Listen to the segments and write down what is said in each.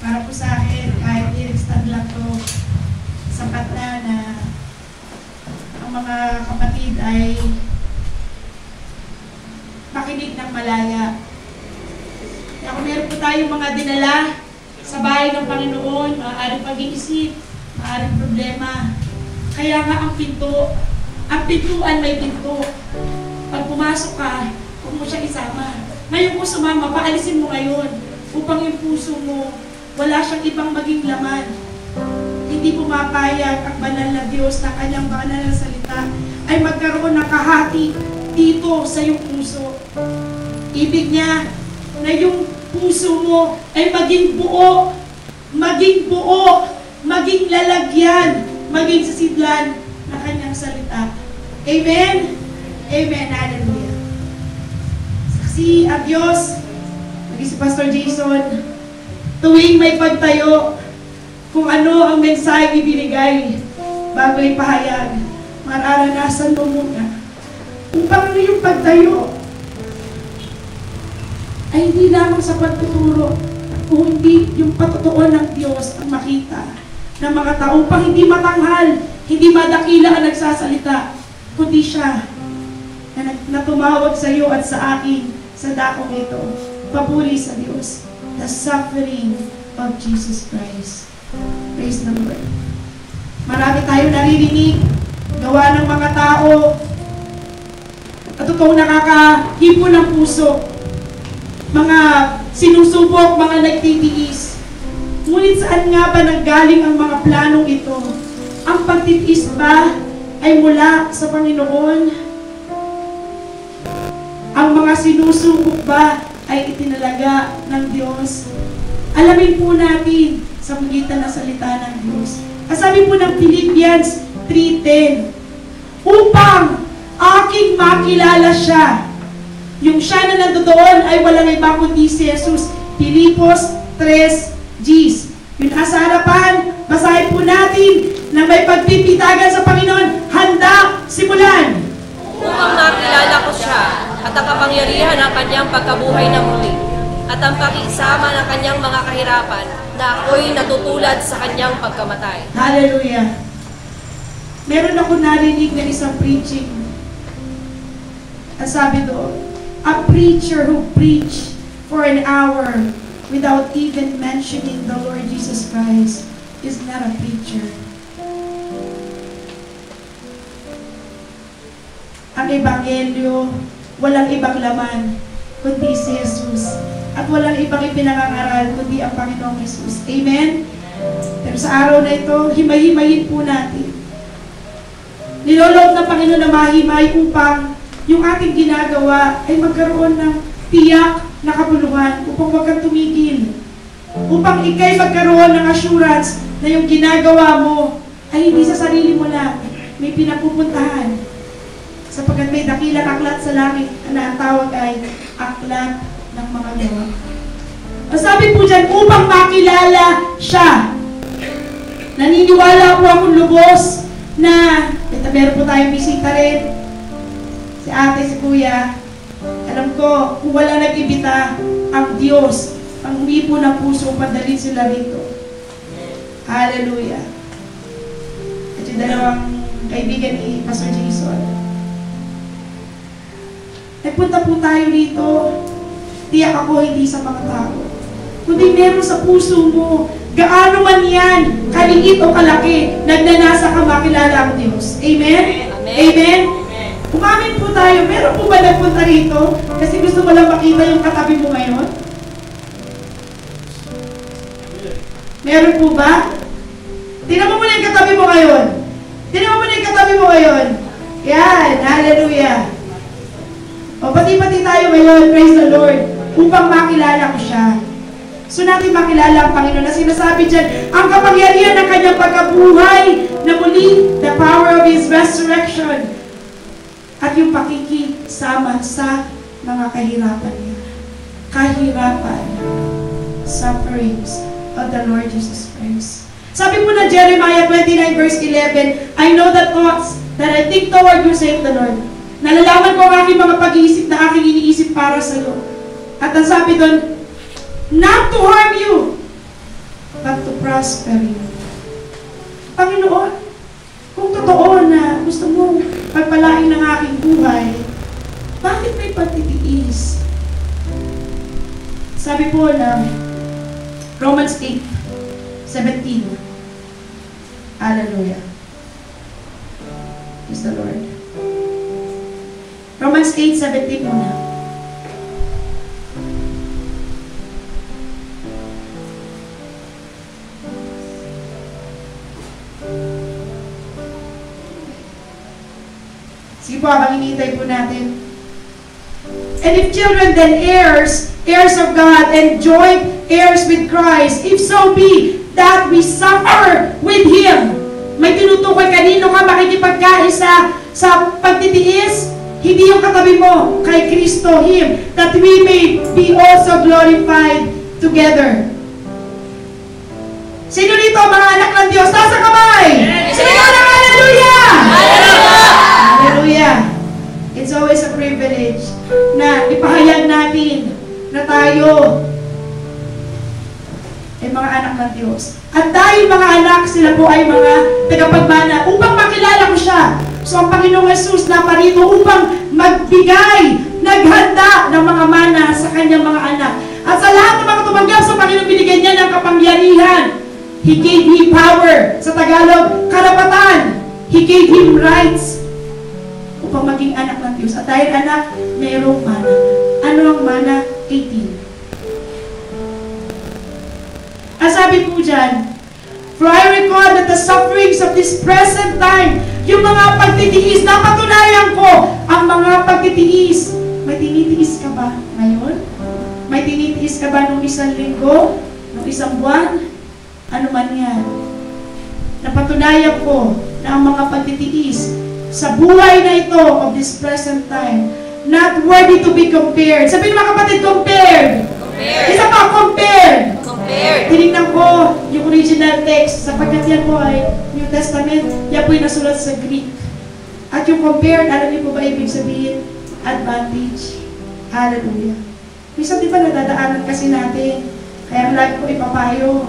Para po sa akin, kahit i-extend lang to, sapat na ang mga kapatid ay makinig ng malaya. Kaya kung meron po tayong mga dinala sa bahay ng Panginoon, maaaring pag-iisip, maaaring problema. Kaya nga ang pintuan may pinto. Pag pumasok ka, huwag mo siya isama. Ngayon kung sumama, paalisin mo ngayon upang yung puso mo, wala siyang ibang maging laman. Hindi pumapayag ang banal na Diyos na kanyang banal na salita ay magkaroon ng kahati dito sa iyong puso. Ibig niya na yung puso mo ay maging buo, maging lalagyan, maging sasidlan na kanyang salita. Amen? Amen. Hallelujah. Saksi ang Diyos, si Pastor Jason, tuwing may pagtayo, kung ano ang mensahe ibinigay bago ipahayag, mararanasan mo muna upang yung pagtayo ay hindi lamang sa pagtuturo, kung hindi yung patutuon ng Diyos ang makita ng mga tao, upang hindi matanghal, hindi madakila ang nagsasalita, kundi siya na tumawag sa iyo at sa akin sa dakong ito. Papuri sa Diyos, the suffering of Jesus Christ. Praise the Lord. Marami tayo naririnig, gawa ng mga tao, at totoong nakakahipo ng puso, mga sinusubok, mga nagtitiis. Ngunit saan nga ba nanggaling ang mga planong ito? Ang pagtitiis ba ay mula sa Panginoon? Ang mga sinusubok ba ay itinalaga ng Diyos? Alamin po natin sa magitan ng salita ng Diyos. Sabi po ng Philippians 3:10, upang aking makilala siya. Yung siya na nandoon ay walang iba kundi si Jesus. Filipos 3:10. Yung nasa harapan, basahin po natin na may pagpipitagan sa Panginoon. Handa, simulan! Upang makilala ko siya at ang kapangyarihan ng kanyang pagkabuhay na muli at ang pakisama ng kanyang mga kahirapan na ako'y natutulad sa kanyang pagkamatay. Hallelujah! Meron ako narinig na isang preaching. Ang sabi doon, a preacher who preached for an hour without even mentioning the Lord Jesus Christ is not a preacher. Ang Ebanghelyo, walang ibang laman, kundi si Jesus. At walang ibang ipinangangaral, kundi ang Panginoong Jesus. Amen? Pero sa araw na ito, himay-himayin po natin. Niloloob ng Panginoon na mahimay upang yung ating ginagawa ay magkaroon ng tiyak na kabuluhan, upang huwag kang tumigil. Upang ikay magkaroon ng assurance na yung ginagawa mo ay hindi sa sarili mo lang, may pinapupuntahan. Sapagkat may dakilang aklat sa langit na ang tawag ay aklat ng mga gawa. Sabi po dyan, upang makilala siya. Naniniwala po akong lubos na, meron po tayong bisita rin, si ate, si kuya. Alam ko, kung wala nag-ibita, ang Diyos, ang umipo ng puso, padalhin sila rito. Hallelujah. At yung dalawang kaibigan ni Pastor Jason. Nagpunta po tayo rito, tiyak ako hindi sa mga tao, kundi meron sa puso mo, gaano man yan, kaliit o kalaki, nagnanasa ka makilala ang Diyos. Amen? Amen? Amen? Umamin po tayo, meron po ba nagpunta rito kasi gusto mo lang makita yung katabi mo ngayon? Meron po ba? Tingnan mo muna yung katabi mo ngayon. Tingnan mo muna yung katabi mo ngayon. Yan, hallelujah. O, pati-pati tayo ngayon, praise the Lord, upang makilala ko siya. So natin makilala ang Panginoon na sinasabi dyan, ang kapangyarihan ng kanyang pagkabuhay na muli, the power of His resurrection, at yung pakikisama sa mga kahirapan niya. Kahirapan, sufferings of the Lord Jesus Christ. Sabi po na Jeremiah 29 verse 11, I know the thoughts that I think toward you, saith the Lord. Nalalaman ko ang aking mga pag-iisip na aking iniisip para sa iyo. At ang sabi doon, not to harm you, prospering. Panginoon, kung totoo na gusto mo pagpalain ng aking buhay, bakit may pagtitiis? Sabi po na Romans 8:17. Hallelujah. Praise the Lord. Romans 8:17 muna. Sige po, habang hinihintay po natin. And if children, then heirs, heirs of God, and joint heirs with Christ, if so be that we suffer with Him. May tinutukoy kanino ka makikipagkaisa sa pagtitiis? Hindi yung katabi mo, kay Kristo, Him, that we may be also glorified together. Sino dito, mga anak ng Diyos? Taas ang kamay! Sino ng hallelujah! Hallelujah! Hallelujah! It's always a privilege na ipahayag natin na tayo ay mga anak ng Diyos. At dahil mga anak, sila po ay mga tagapagmana upang makilala ko siya. So ang Panginoong Jesus na parito upang magbigay, naghanda ng mga mana sa kanyang mga anak. At sa lahat ng mga tumanggap sa Panginoon, binigyan niya ng kapangyarihan. He gave him power. Sa Tagalog, karapatan. He gave him rights upang maging anak ng Diyos. At dahil anak, mayroong mana. Ano ang mana? 18. Ang sabi po dyan, for I recall that the sufferings of this present time, yung mga pagtitiis, napatunayan ko ang mga pagtitiis. May tinitiis ka ba ngayon? May tinitiis ka ba nung isang linggo? Nung isang buwan? Ano man yan? Napatunayan ko na ang mga pagtitiis sa buhay na ito of this present time, not worthy to be compared. Sabihin mga kapatid, compared. Isa pa, compared. Tinignan ko yung original text, sapagkat yan po ay New Testament, yan po yung nasulat sa Greek. At yung compared, alam niyo po ba ibig sabihin? Advantage. Hallelujah. Minsan di ba nadadaanan kasi natin, kaya lagi ko ipapayo,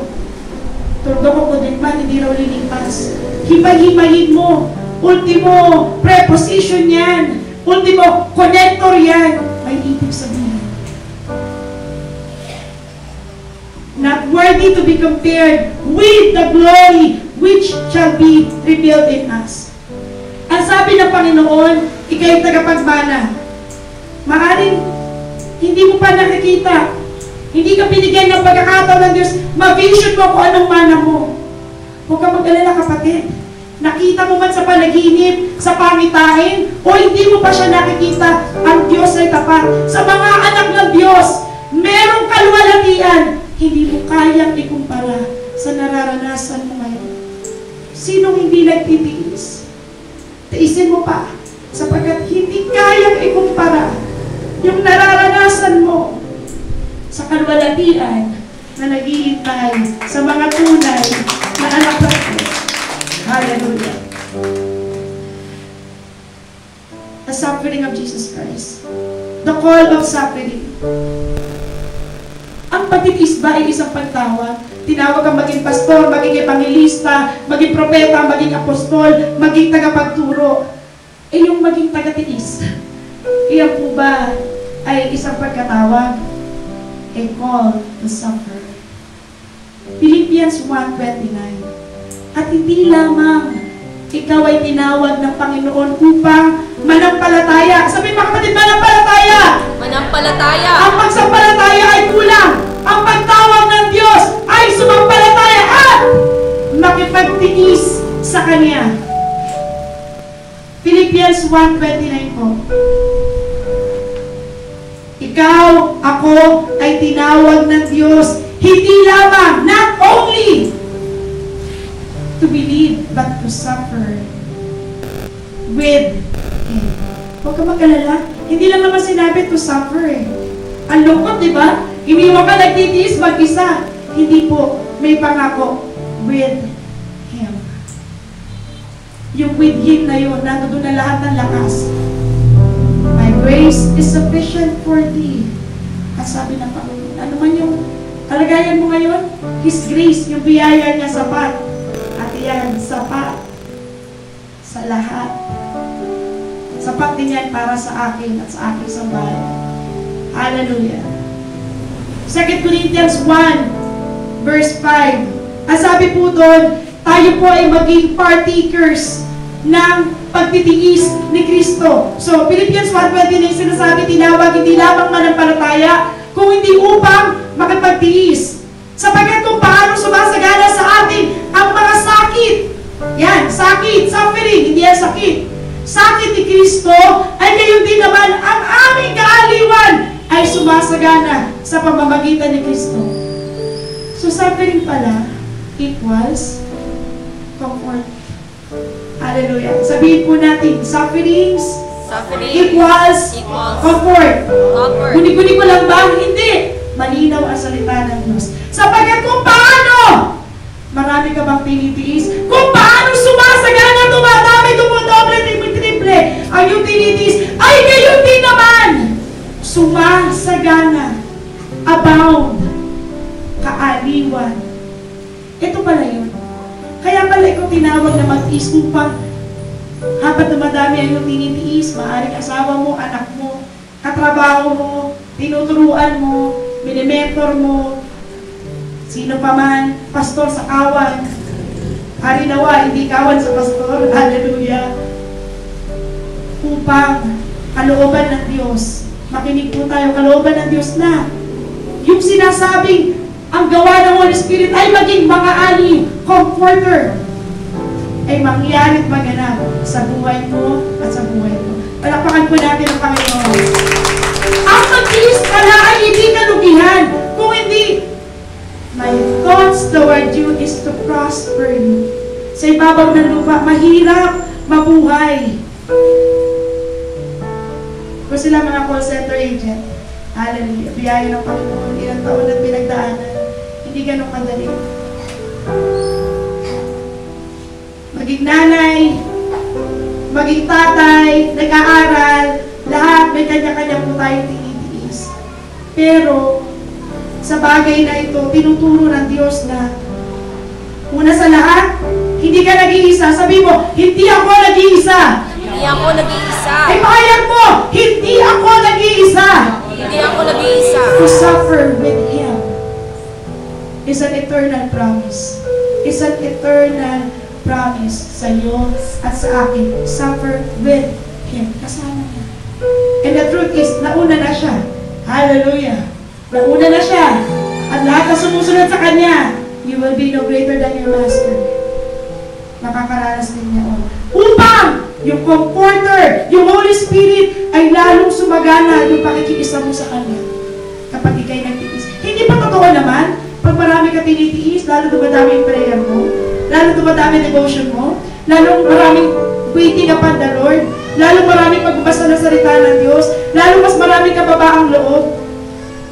turdo ko po din man, hindi raw lilipas. Himay-himayin mo. Ultimo, preposition yan. Ultimo, connector yan. May ibig sabihin. Not worthy to be compared with the glory which shall be revealed in us. Ang sabi ng Panginoon, ikay tagapagmana. Maaring hindi mo pa nakikita, hindi ka binigyan ng pagkakataon ng Diyos, ma-vision mo kung anong mana mo. Huwag ka mag-alala kapatid. Nakita mo man sa panaginip, sa pangitain, o hindi mo pa siya nakikita, ang Diyos ay tapat. Sa mga anak ng Diyos, merong kaluwalhatian, hindi mo kayang ikumpara sa nararanasan mo ngayon. Sinong hindi nagtitiis? Tiisin mo pa, sapagkat hindi kayang ikumpara yung nararanasan mo sa kaluwalhatian na naghihintay sa mga tunay na anak ng Diyos. Hallelujah. The suffering of Jesus Christ. The call of suffering. Ang pagtitiis ba ay isang pagtawag? Tinawag kang maging pastor, maging evangelista, maging propeta, maging apostol, maging tagapagturo. Eh yung maging tagatiis, iyan po ba ay isang pagkatawag? A call to suffer. Philippians 1:29. At hindi lamang ikaw ay tinawag ng Panginoon upang manampalataya. Sabihin mga kapatid, manampalataya! Manampalataya! Ang pagsampalataya ay kulang. Ang pagtawag ng Diyos ay sumampalataya at makipagtiis sa Kanya. Philippians 1:29 po. Ikaw, ako ay tinawag ng Diyos, hindi lamang, not only to believe, but to suffer with Him. Huwag ka mag-alala. Hindi lang naman sinabi to suffer eh. Ang lungkot, di ba? Iniwan ka nagtitiis mag-isa. Hindi po. May pangako with Him. Yung with Him na yun, nandun na lahat ng lakas. My grace is sufficient for thee. At sabi ng Panginoon, ano man yung kalagayan mo ngayon, His grace, yung biyaya niya sapat. At yan, sapat sa lahat. Sapat din yan para sa akin at sa aking sambahan. Hallelujah. 2 Corinthians 1, verse 5. Ang sabi po doon, tayo po ay maging partakers ng pagtitiis ni Kristo. So, Philippians 1:29 sinasabi, tinawag hindi lamang manampalataya, kung hindi upang makipagtiis. Sapagkat kung paano sumasagana sa atin ang mga sakit. Yan, sakit, suffering, hindi yan sakit. Sakit ni Kristo ay gayon din naman ang aming kaaliwan ay sumasagana sa pamamagitan ni Kristo. So, suffering pala equals comfort. Hallelujah. Sabihin po natin, sufferings equals comfort. Guni-guni ko lang ba? Hindi. Malinaw ang salita ng Diyos. Sapagkat kung paano, marami ka bang tinitiis? Kung paano sumasagana, tumadami, tumudoble, triple, ang yung tinitiis, ay gayon din naman. Sumasagana, abound, kaaliwan. Ito pala yun. Kaya pala ikaw tinawag na mag-tiis upang habang dumadami ang iyong tinitiis, maaaring asawa mo, anak mo, katrabaho mo, tinuturuan mo, minimentor mo, sino pa man, pastor sa kawan. Hari nawa, hindi kawan sa pastor. Hallelujah. Upang kalooban ng Diyos. Makinig po tayo, kalooban ng Diyos na yung sinasabing ang gawa ng Holy Spirit ay maging mga ani, comforter, ay mangyarit maganap sa buhay mo at sa buhay mo. Palakpakan po natin ang Panginoon. Ang mag-tiis pala ay hindi kalugihan. Kung hindi, my thoughts toward you is to prosper you. Sa ibabaw ng lupa, mahirap mabuhay. Kung sila mga call center agent, hallelujah, biyaya ng Panginoon, ilang taon na pinagdaanan, hindi ganun kadali. Maging nanay, maging tatay, nag-aaral, lahat may kanya-kanya po tayong tinitiis. Pero, sa bagay na ito, tinuturo ng Diyos na, una sa lahat, hindi ka nag-iisa. Sabi mo, hindi ako nag-iisa. Hindi ako nag-iisa. Ay, pahayag mo, hindi ako nag-iisa. Hindi ako nag-iisa. To suffer with Him is an eternal promise. Is an eternal promise sa iyo at sa akin. Suffer with Him. Kasama niya. And the truth is, nauna na siya. Hallelujah. Nauna na siya. At lahat na sumusunod sa Kanya, you will be no greater than your Master. Makakaranas din niya. Upang yung Comforter, yung Holy Spirit, ay lalong sumagana yung pakikiisa mo sa Kanya. Kapag ikay nagtitiis. Hindi pa totoo naman, pag marami ka tinitiis, lalo dumadami yung prayer mo, lalo dumadami devotion mo, lalo maraming waiting upon the Lord, lalo maraming pagbabasa ng salita ng Diyos, lalo mas maraming kababaang loob,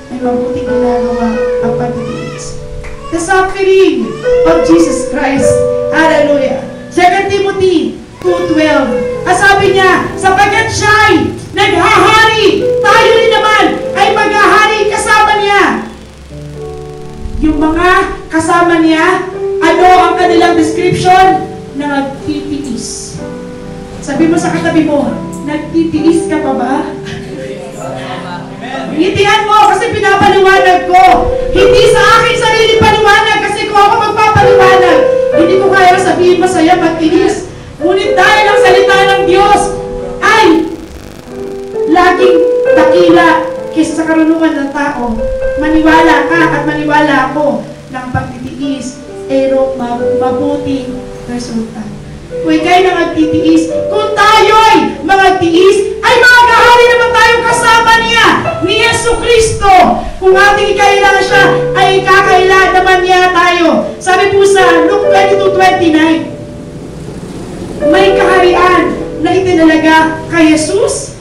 may mabuting ginagawa ang pagtitiis. The suffering of Jesus Christ. Hallelujah. 2 Timothy 2:12. Ang sabi niya, sapagkat siya'y naghahari, tayo rin naman ay maghahari kasama niya. Yung mga kasama niya, ano ang kanilang description? Nagtitiis. Sabi mo sa katabi mo, nagtitiis ka pa ba? Ngitian mo kasi pinapaliwanag ko. Hindi sa aking sarili paliwanag kasi kung ako magpapaliwanag, hindi ko kaya sabihin masaya, magtiis. Ngunit dahil ang salita ng Diyos ay laging dakila kaysa sa karunungan ng tao, maniwala ka at maniwala ako ng pagtitiis, pero mabuting resulta. Kung ikay nang magtitiis, kung tayo'y magtiis, ay magkahari naman tayong kasama niya, ni Yesu Kristo. Kung ating ikailangan siya, ay kakailangan naman niya tayo. Sabi po sa Luke 22:29, may kaharian na itinalaga kay Jesus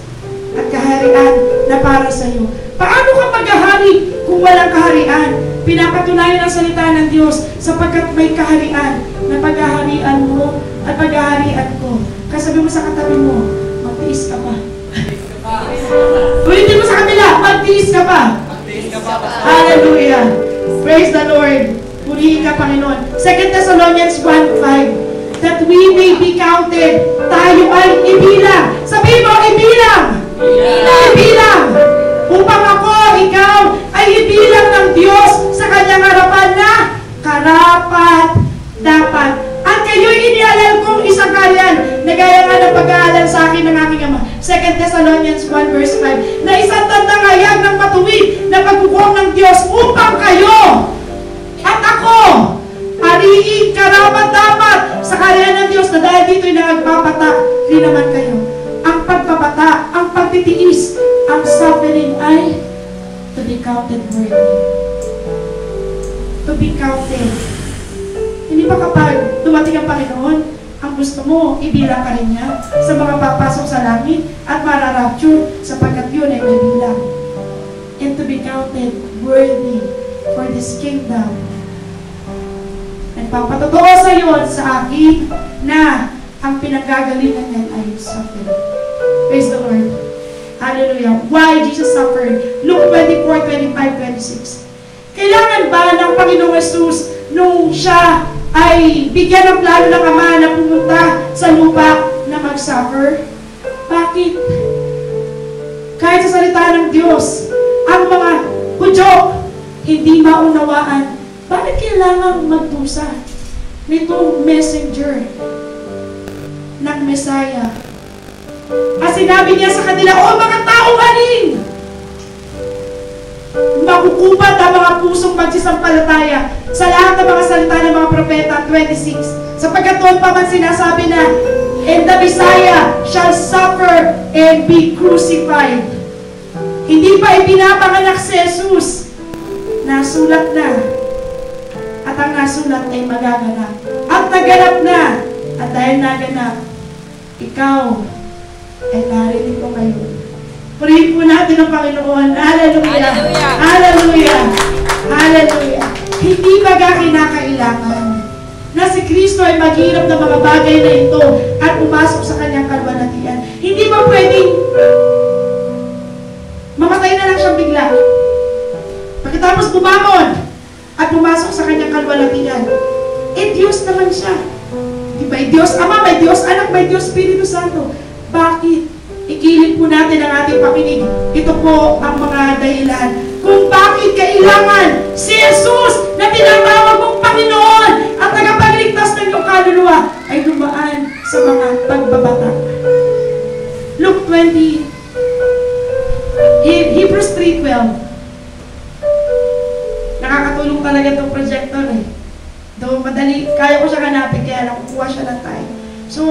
at kaharian na para sa iyo. Paano ka maghahari kung walang kaharian? Pinapatunayan ang salita ng Diyos sapagkat may kaharian na paghaharian mo at paghaharian ko. Kasabi mo sa katabi mo, magtiis ka pa. Ulitin mo sa kabila, magtiis ka pa. Hallelujah. Praise the Lord. purihin ka, Panginoon. 2 Thessalonians 1:5, that we may be counted, tayo ay ibilang. Sabihin mo, ibilang! Ibilang! Upang ako, ikaw, ay ibilang ng Diyos sa kanyang harapan na karapat dapat. At kayo'y inialal kong isang karyan na gaya nga ng pag-aalala sa akin ng aking Ama. 2 Thessalonians 1:5, na isang tandang hayag ng matuwid na pagkukuha ng Diyos upang kayo at ako ariin karapat dapat sa karyan ng Diyos, na dahil dito'y nagpapata rin naman kayo. Ang pagpapata, ang pagtitiis, ang suffering ay to be counted worthy. To be counted. Hindi ba kapag dumating ang Panginoon, ang gusto mo, ibilang ka rin niya sa mga papasok sa langit at mararapture, sapagkat yun ay may bilang. And to be counted worthy for this kingdom. Nagpapatotoo sa iyo sa akin na ang pinagagalingan niyan ay suffering. Praise the Lord. Hallelujah. Why Jesus suffered? Luke 24:25-26. Kailangan ba ng Panginoong Jesus nung siya ay bigyan ng plano ng Ama na pumunta sa lupa na mag-suffer? Bakit? Kahit sa salita ng Diyos, ang mga Hudyo hindi maunawaan. Bakit kailangan magdusa nitong messenger ng Messiah? At sinabi niya sa kanila, o mga taong aning, makukupat ang mga pusong magsisampalataya sa lahat ng mga salita ng mga propeta. 26, sapagkat doon pa man sinasabi na, and the Messiah shall suffer and be crucified. Hindi pa ipinapanganak si Jesus, nasulat na, at ang nasulat ay magaganap at naganap na. At dahil naganap, ikaw ay narinig ko ngayon. Purihin po natin ang Panginoon. Hallelujah! Hallelujah! Hallelujah! Hallelujah! Hindi ba kinakailangan na si Kristo ay maghirap ng mga bagay na ito at pumasok sa kanyang kalwalatian? Hindi ba pwedeng mamatay na lang siyang bigla? Pagkatapos bumangon at pumasok sa kanyang kalwalatian, Diyos naman siya. Diba? Diyos Ama, may Diyos Anak, may Diyos Espiritu Santo. Bakit? Ikilid po natin ang ating pakinig. Ito po ang mga dahilan kung bakit kailangan si Jesus na tinatawag mong Panginoon at tagapagligtas ng iyong kaluluwa ay dumaan sa mga pagbabata. Luke 20, Hebrews 3:12. Nakakatulong talaga itong projector eh. Though madali, kaya ko siya hanapin, kaya lang kukuha siya ng time. So,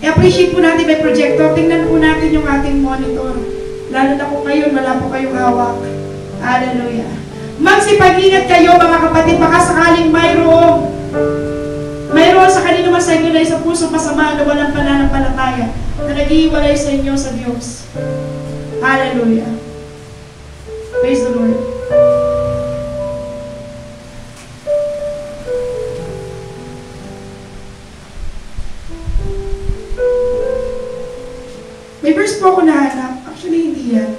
i-appreciate po natin may projector. Tingnan po natin yung ating monitor. Lalo na kung ngayon, wala po kayong hawak. Hallelujah. Magsipag-ingat kayo mga kapatid, baka sakaling mayroon sa kanino man sa inyo na isang puso masama na walang pananampalataya na nag-iiwalay sa inyo sa Diyos. Hallelujah. Praise the Lord. May verse po ako nahanap. Actually, hindi yan.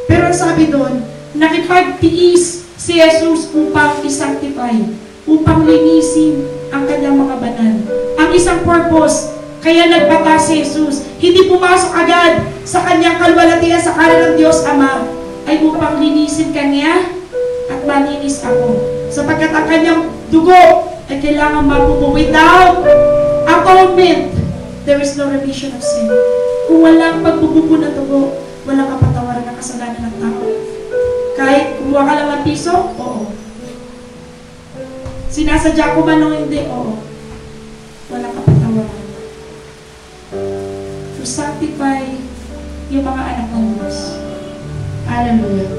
Pero ang sabi doon, nakipagtiis si Jesus upang i-sanctify, upang linisin ang kanyang mga banal. Ang isang purpose, kaya nagbata si Jesus, hindi pumasok agad sa kanyang kalwalatian sa kanan ng Diyos Ama, ay upang linisin kanya at malinis ako. Sapagkat ang kanyang dugo ay kailangan mapupo. Without atonement, there is no remission of sin. Kung walang pagbububo ng dugo, walang kapatawaran ng kasalanan ng tao. Kahit kumuha ka lang ng piso, oo. Sinasadya ko man o hindi, oo. Walang kapatawaran. To sanctify yung mga anak ng Diyos. Hallelujah.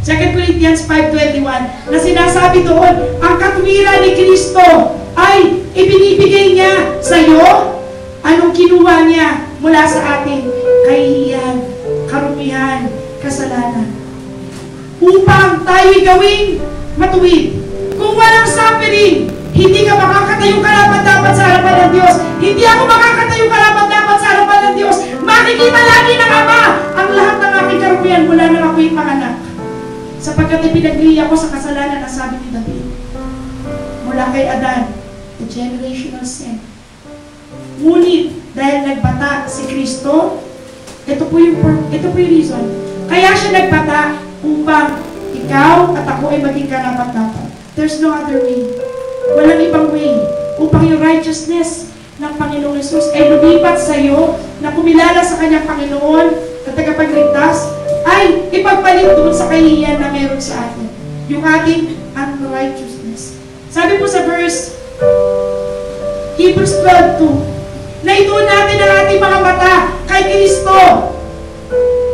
2 Corinthians 5:21 na sinasabi doon, ang katwiran ni Kristo ay ibinibigay niya sa iyo. Anong kinuha niya mula sa atin? Kahihiyan, karumihan, kasalanan. Upang tayo'y gawing matuwid. Kung walang suffering, hindi ka makakatayong karapat-dapat sa harapan ng Diyos. Hindi ako makakatayong karapat-dapat sa harapan ng Diyos. Makikita lagi ng Ama ang lahat ng aking karumihan mula nang ako'y panganak. Sapagkat ipinagliya ko sa kasalanan, ang sabi ni David. kay Adan, the generational sin. Ngunit, dahil nagbata si Kristo, ito po yung reason. Kaya siya nagbata upang ikaw at ako ay maging karapat-dapat. There's no other way. Walang ibang way upang yung righteousness ng Panginoong Jesus ay lumipat sa iyo na kumilala sa kanyang Panginoon at tagapagligtas ay ipagpalit doon sa kahihiyan na meron sa atin. Yung ating unrighteousness. Sabi po sa verse Hebrews 12:2, na ituon natin ang ating mga mata kay Kristo.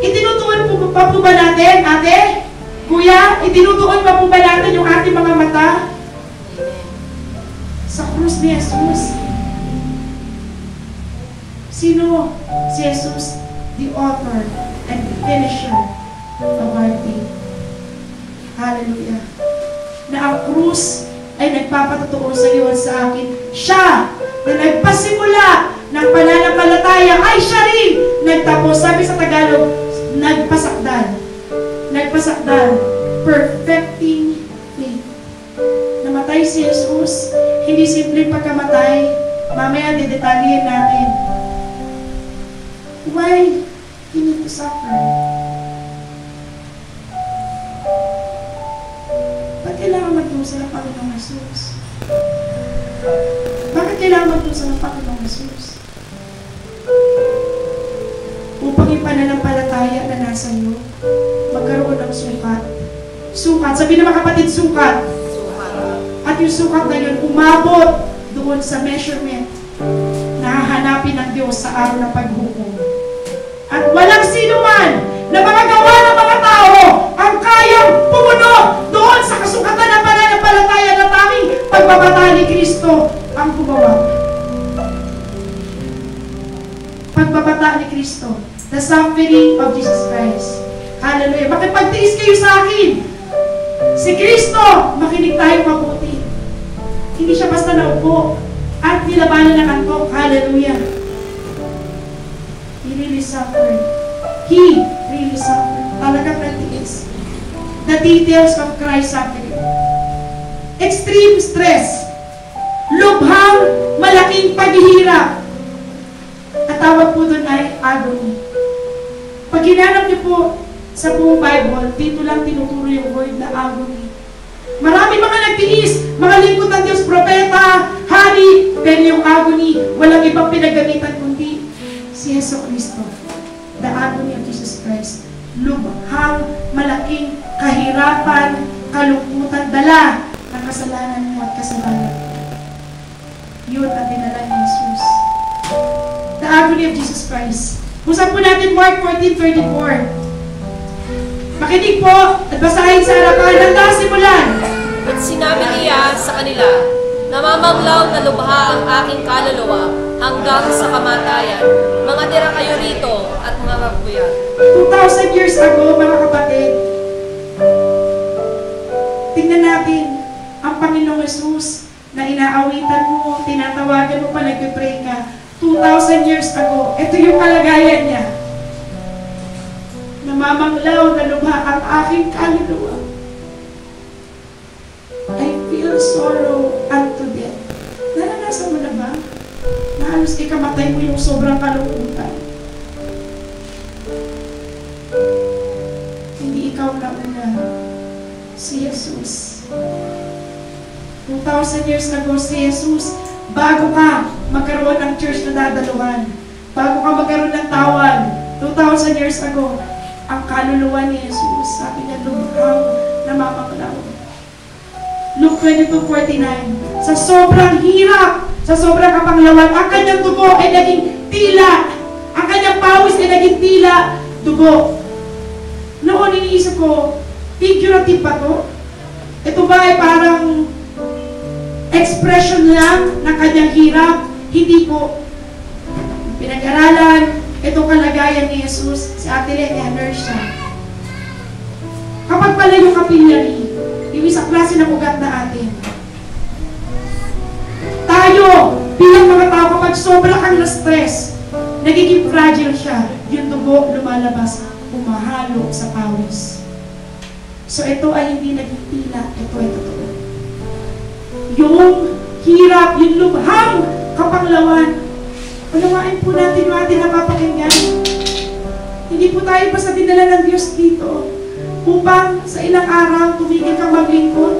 Itinutuon po ba natin, ate? Kuya, itinutuon pa po ba natin yung ating mga mata? Sa krus ni Jesus. Sino? Si Jesus, the author and the finisher of our faith. Hallelujah. Na ang krus ay nagpapatotoo sa iyo at sa akin. Siya na nagpasimula ng pananampalataya ay siya rin nagtapos. Sabi sa Tagalog, nagpasakdal. Nagpasakdal. Perfecting faith. Namatay si Jesus, hindi simpleng pagkamatay. Mamaya didetalyin natin. Why he need to suffer? Ba't kailangan magdusa ng Panginoong Jesus? Bakit kailangan magdusa ng Panginoong Jesus? Upang yung pananampalataya na nasa iyo, magkaroon ng sukat. Sukat. Sabi ng mga kapatid, sukat. At yung sukat na yun, umabot doon sa measurement na hahanapin ng Diyos sa araw ng paghukom. At walang sino man na mga gawa ng mga tao ang kayang pumuno doon sa kasukatan ng pananampalataya na tanging pagbabata ni Kristo ang gumawa. Pagbabata ni Kristo. The suffering of Jesus Christ. Hallelujah. Makipagtiis kayo sa akin. Si Kristo, makinig tayo mabuti. Hindi siya basta naupo at nilabanan ng antok. Hallelujah. He really suffered. He really suffered. Talagang natiis. The details of Christ's suffering. Extreme stress. Lubhang malaking paghihirap. At tawag po doon ay agony. Pag hinanap niyo po sa buong Bible, dito lang tinuturo yung word na agony. Marami mga nagtiis, mga lingkod ng Diyos, propeta, hari, pero yung agony, walang ibang pinagamitan kundi si Yesu Cristo. The agony of Jesus Christ. Lubhang malaking kahirapan, kalungkutan, dala ng kasalanan mo at kasalanan. Yun ang dinala ni Jesus. The agony of Jesus Christ. Usap po natin Mark 14:34. Makinig po at basahin sa harapan. Handa simulan. At sinabi niya sa kanila, namamaglaw na lubha ang aking kaluluwa hanggang sa kamatayan. Mga tira kayo rito at mga kapuyan. 2,000 years ago, mga kapatid, tingnan natin ang Panginoong Jesus na inaawitan mo, tinatawagan mo pa, nag-pray ka. 2,000 years ago, ito yung kalagayan niya. Namamanglaw na lubha ang aking kaluluwa. I feel sorrow unto death. Naranasan mo na ba? Na halos ikamatay mo yung sobrang kalungkutan. Hindi ikaw na una. Si Jesus. 2,000 years ago, si Jesus, bago ka magkaroon ng church na dadaluhan, bago ka magkaroon ng tawag, 2,000 years ago, ang kaluluwa ni Jesus, sabi niya, lubhang namamaglaw. Luke 22:49, sa sobrang hirap, sa sobrang kapanglawan, ang kanyang dugo ay naging tila, ang kanyang pawis ay naging tila, dugo. Noon iniisip ko, figurative ba to? Ito ba ay parang expression lang ng kanyang hirap? Hindi po. Pinag-aralan, itong kalagayan ni Jesus, si Ate Lenia, nurse siya. Kapag pala yung capillary, yung isang klase ng ugat na atin, tayo, bilang mga tao, kapag sobra kang na-stress, nagiging fragile siya, yung dugo lumalabas, umahalo sa pawis. So ito ay hindi naging tila, ito ay totoo. Yung hirap, yung lubhang kapanglawan. Unawain po natin yung ating napapakinggan. Hindi po tayo basta dinala ng Diyos dito upang sa ilang araw tumigil kang maglingkod.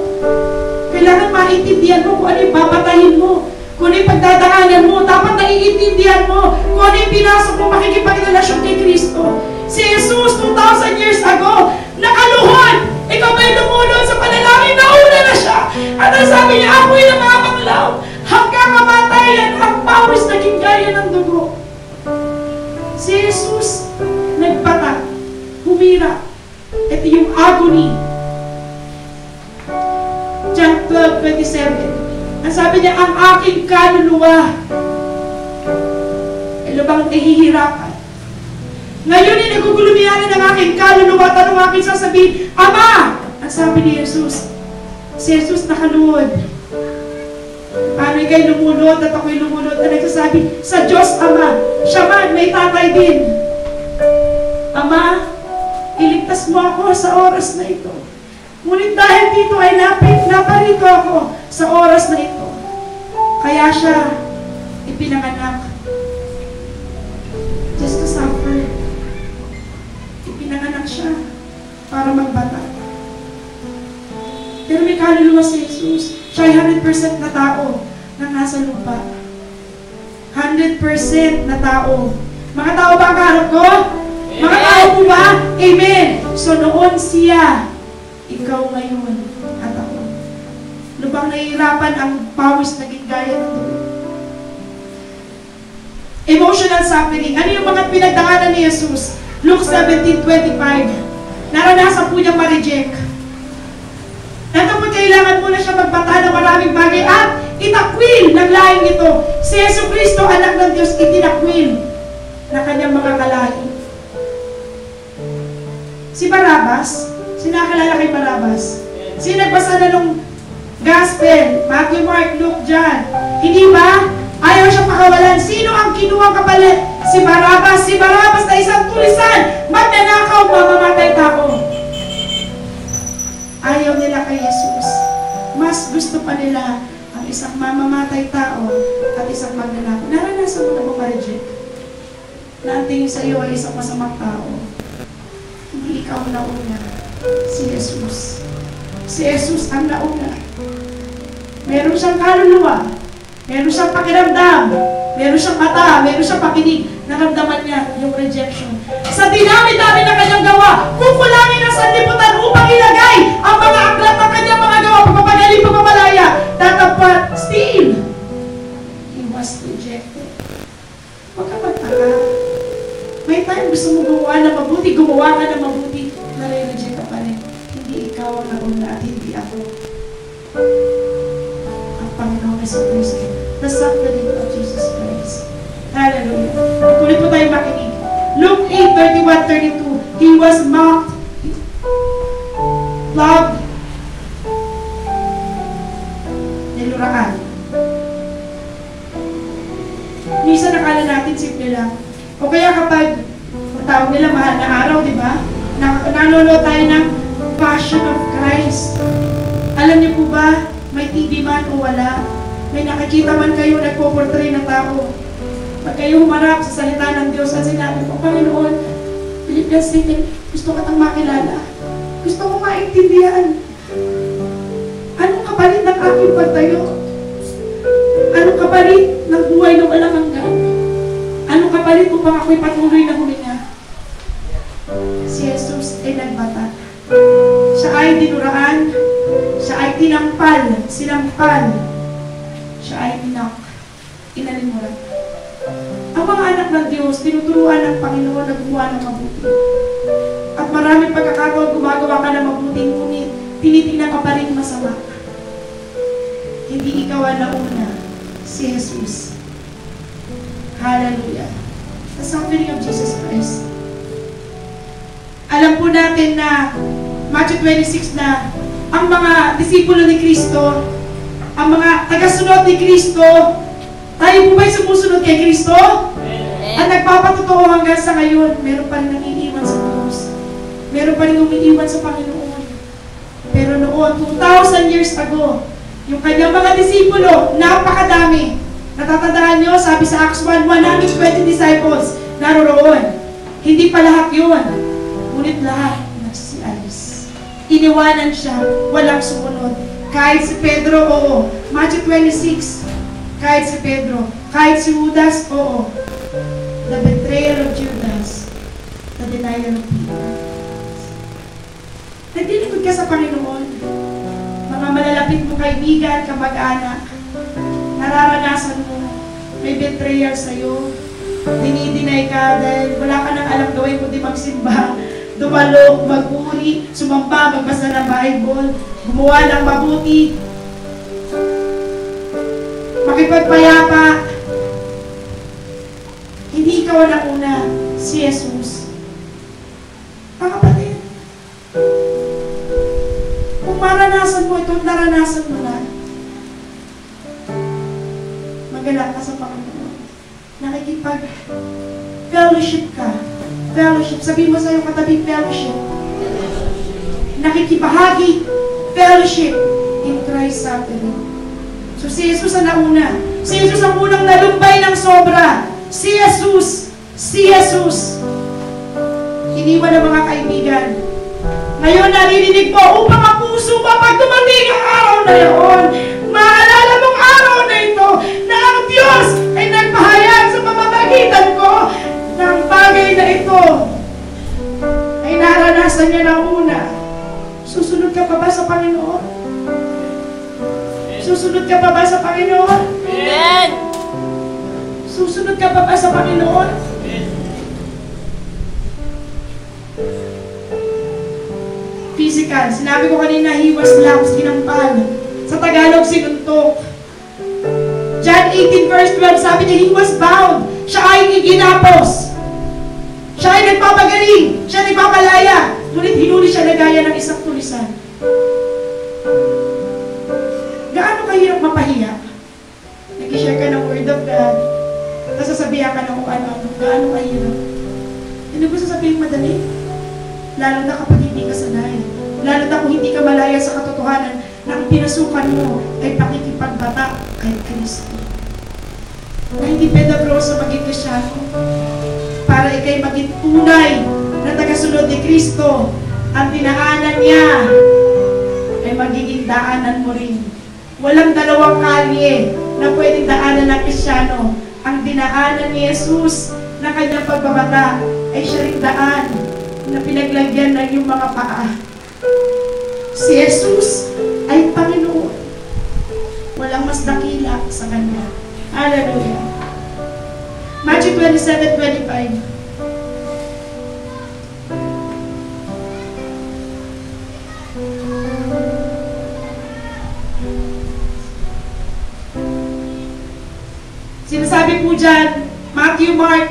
Kailangan maintindihan mo kung ano yung babatayin mo, kung ano yung pagdadaanan mo. Dapat naiintindihan mo kung ano yung pinasok mo makikipagrelasyon kay Kristo. Si Jesus 2,000 years ago, nakaluhod. Ikaw ba'y lumunod sa panalangin? Nauna na siya. At ang sabi niya, ako'y namamanglaw. Hanggang kamatayan, ang pawis naging gaya ng dugo. Si Jesus, nagpata, humira. Ito yung agony. John 12:27. Ang sabi niya, ang aking kaluluwa ay lubang nahihirapan. Ngayon ay nagugulumihan ng aking kaluluwa at ang aking sasabihin, Ama! Ang sabi ni Jesus. Si Jesus nakaluhod. Paano ikay lumunod at ako'y lumunod na nagsasabi, sa Diyos Ama, siya man may tatay din. Ama, iligtas mo ako sa oras na ito. Ngunit dahil dito ay naparito ako sa oras na ito. Kaya siya ipinanganak. Just to suffer. Ipinanganak siya para magbata. Pero may kaluluwa si Jesus. Siya ay 100% na tao na nasa lupa. 100% na tao. Mga tao ba ang kaharap ko? Mga tao po ba? Amen. So noon siya, ikaw ngayon, at ako. Lubang nahihirapan ang pawis naging gaya ng dugo. Emotional suffering. Ano yung mga pinagdaanan ni Jesus? Luke 17:25. Naranasan po niyang ma-reject. Ito po kailangan mo na siya magbata ng maraming bagay at itakwil ng lahing ito. Si Yesu Cristo, anak ng Diyos, itinakwil na kanyang mga kalahi. Si Barabas, sinakalala kay Barabas. Sino nagbasa na nung Gospel? Matthew, Mark, Luke, John. Hindi ba? Ayaw siyang pakawalan. Sino ang kinuha kapalit? Si Barabas. Si Barabas na isang tulisan. Magnanakaw, mamamatay tao. Ayaw nila kay Jesus. Mas gusto pa nila ang isang mamamatay tao at isang magnanakaw. Naranasan mo na mo ma-reject? Na ang tingin sa iyo ay isang masamang tao. Hindi ikaw nauna. Si Jesus. Si Jesus ang nauna. Meron siyang kaluluwa. Meron siyang pakiramdam. Meron siyang mata. Meron siyang pakinig. Naramdaman niya yung rejection. Sa dinami-dami na kanyang gawa, kukulangin ang sanlibutan upang ilagay ang mga aklat ng kanyang mga gawa, pagpapagaling, pagpapalaya. Tatapat, still, he was rejected. Huwag ka magtaka. May time gusto mo gumawa na mabuti, gumawa ka na mabuti, nare-reject ka pa rin. Hindi ikaw ang nauna at hindi ako. Ang Panginoong Jesucristo. The suffering of Jesus Christ. Hallelujah. Tuloy po tayo makinig. Luke 8:31-32. He was mocked, loved, niluraan. Minsan nakala natin simple lang. O kaya kapag tawag nila mahal na araw, di ba? Nanonood tayo ng Passion of Christ. Alam niyo po ba, may TV man o wala, may nakikita man kayo nagpo-portray na tao. Pag kayo humarap sa salita ng Diyos at sinabi ko, Panginoon, Philippians 3, gusto ka tang makilala. Gusto ko maintindihan. Anong kapalit ng aking pagtayo? Anong kapalit ng buhay na walang hanggan? Anong kapalit upang ako'y patuloy na huminga? Si Jesus ay nagbata. Siya ay dinuraan. Siya ay tinampal. Sinampal. Siya ay inalimuran. Ang mga anak ng Diyos, tinuturuan ng Panginoon na gumawa ng mabuti. At maraming pagkakataon gumagawa ka ng mabuti, ngunit tinitingnan ka pa rin masama. Hindi ikaw ang nauna, si Jesus. Hallelujah. The suffering of Jesus Christ. Alam po natin na Matthew 26 na ang mga disipulo ni Kristo, ang mga tagasunod ni Kristo, tayo po ba'y sumusunod kay Kristo? At nagpapatotoo hanggang sa ngayon, meron pa rin nangiiwan sa Diyos. Meron pa rin umiiwan sa Panginoon. Pero noon, 2,000 years ago, Yung kanyang mga disipulo, napakadami. Natatandaan nyo, sabi sa Acts 1, 120 disciples naroroon. Hindi pa lahat yun. Ngunit lahat nagsialis. Iniwanan siya, walang sumunod. Kahit si Pedro, oo. Matthew 26, kahit si Pedro. Kahit si Judas, oo. The betrayal of Judas. The denial of Peter. Naglilingkod ka sa Panginoon. Mga malalapit mo kaibigan, kamag-anak. Nararanasan mo, may betrayal sa'yo. Dinidinay ka dahil wala ka nang alam gawin kundi magsimba, dumalo, magpuri, sumamba, magbasa ng Bible, gumawa ng mabuti, makipagpayapa. Hindi ikaw ang nauna, si Jesus. Mga kapatid, kung maranasan mo ito, naranasan mo na, magalak ka sa Panginoon. Nakikipag-fellowship ka. Fellowship. Sabihin mo sa iyong katabi, fellowship. Nakikibahagi, fellowship in Christ suffering. So si Jesus ang nauna. Si Jesus ang unang nalumbay ng sobra. Si Jesus. Si Jesus. Iniwan ng mga kaibigan. Ngayon naririnig mo, upang ang puso mo pag dumating ang araw na yun, maalala mong araw na ito na ang Diyos ay nagpahayag sa pamamagitan ko ng bagay na ito ay naranasan niya na una. Susunod ka pa ba sa Panginoon? Susunod ka pa ba sa Panginoon? Amen! Susunod ka pa ba sa Panginoon? Physical. Sinabi ko kanina, he was slapped, sinampal. Sa Tagalog, sinuntok. John 18 verse 12, sabi niya, he was bound. Siya ay iginapos. Siya ay nagpapagaling. Siya ay nagpapalaya. Ngunit hinuli siya na gaya ng isang tulisan. Gaano kahirap mapahiya? Nag-share ka ng word of God. Tapos sasabihan ka ng kung ano. Gaano kahirap? Hindi ko sasabihin madali. Lalo na kapag hindi ka sanay. Lalo na kung hindi ka malaya sa katotohanan na ang pinasukan mo ay pakikipagbata kay Kristo. Na hindi pedagro sa maging Kristyano para ikay maging tunay na tagasunod ni Kristo. Ang dinaanan niya ay magiging daanan mo rin. Walang dalawang kalye na pwedeng daanan ng Kristyano. Ang dinaanan ni Jesus na kanyang pagbabata ay siya ring daan na pinaglagyan ng iyong mga paa. Si Jesus ay Panginoon. Walang mas dakila sa Kanya. Hallelujah. Matthew 27:25. Sinasabi po dyan, Matthew, Mark,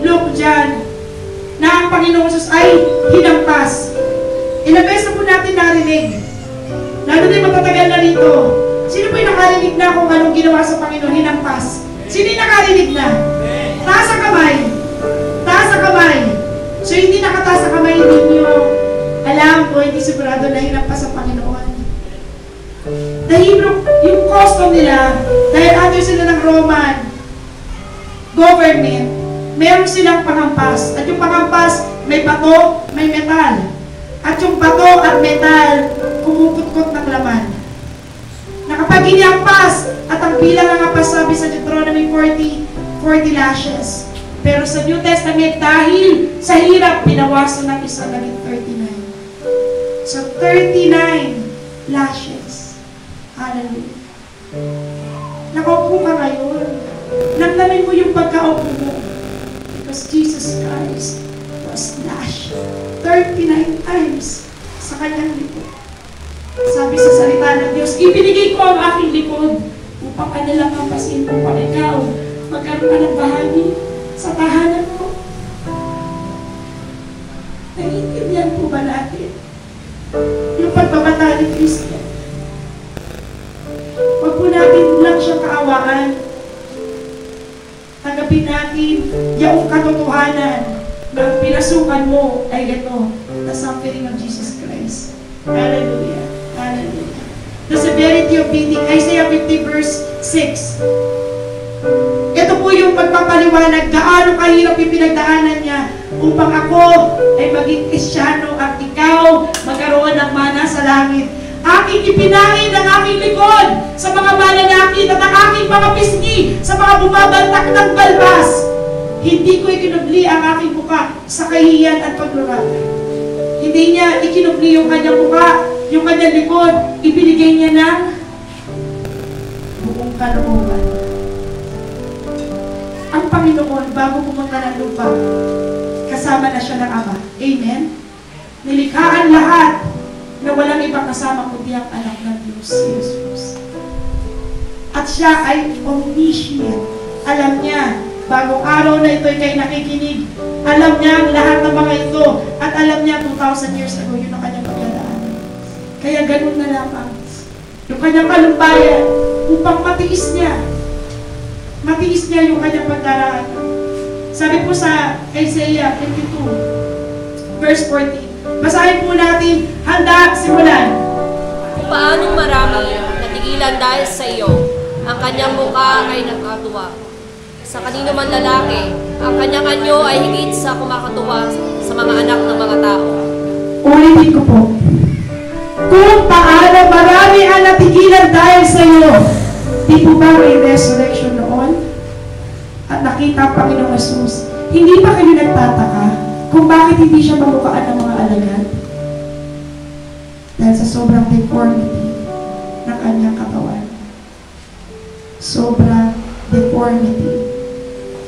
Luke dyan, na ang Panginoong Jesus ay hinampas. Ilang beses na po natin narinig. Lalo na yung matatagal na rito. Sino po yung nakarinig na kung anong ginawa sa Panginoon? Hinampas. Sino yung nakarinig na? Taas ang kamay. Taas ang kamay. So hindi nakataas ang kamay, hindi nyo alam po, hindi sigurado na hinampas sa Panginoon. Dahil yung custom nila, dahil under sila ng Roman government, meron silang panghampas. At yung panghampas, may bato, may metal. At yung bato at metal, kumukutkot ng laman. Na kapag hinampas, at ang bilang ng hampas, sabi sa Deuteronomy 40 lashes. Pero sa New Testament, dahil sa hirap, binawasan ng isa naging 39. So 39 lashes. Hallelujah. Nakaupo ka ngayon. Namnamin mo yung pagkaupo mo. Because Jesus Christ was lashed 39 times sa kanyang likod. Sabi sa salita ng Diyos, ibinigay ko ang aking likod upang kanilang kampasin upang ikaw magkaroon ka ng bahagi sa tahanan mo. Naiintindihan po ba natin yung pagbabata ni Kristo? Huwag po natin lang siyang kaawaan. Tanggapin natin yung katotohanan na ang pinasukan mo ay ito, the suffering of Jesus Christ. Hallelujah. Hallelujah. the severity of beating. Isaiah 50 verse 6. Ito po yung magpapaliwanag gaano kahirap yung pinagdaanan niya upang ako ay maging Kristyano at ikaw magkaroon ng mana sa langit. Aking ipinain ang aking likod sa mga mananakit at ang aking mga pisngi sa mga bumabantak ng balbas. Hindi ko ikinubli ang aking muka sa kahihiyan at paglura. Hindi niya ikinubli yung kanyang muka, yung kanyang likod. Ibinigay niya ng buong kalooban. Ang Panginoon, bago pumunta ng lupa, kasama na siya ng Ama. Amen? Nilikhaan lahat na walang ibang kasama kundi ang anak ng Diyos, si Jesus. At siya ay omniscient. Alam niya, bagong araw na ito ay kayo nakikinig. Alam niya ang lahat ng mga ito. At alam niya 2,000 years ago, yun ang kanyang pagdadaanan. Kaya ganun na lamang. Yung kanyang kalumpayan, upang matiis niya yung kanyang pagdaraanan. Sabi po sa Isaiah 52, verse 14. Basahin po natin, handa, simulan. Kung paanong marami natigilan dahil sa iyo, ang kanyang mukha ay nagkatuwa. Sa kanino man lalaki, ang kanyang anyo ay higit sa kumakatuwa sa mga anak ng mga tao. Ulitin ko po. Kung paano marami ang natigilan dahil sa iyo, di po ba may resurrection noon? At nakita ang Panginoong Jesus, hindi pa kayo nagtataka kung bakit hindi siya mamukaan ng mga alagad? Dahil sa sobrang deformity ng kanyang katawan. Sobrang deformity.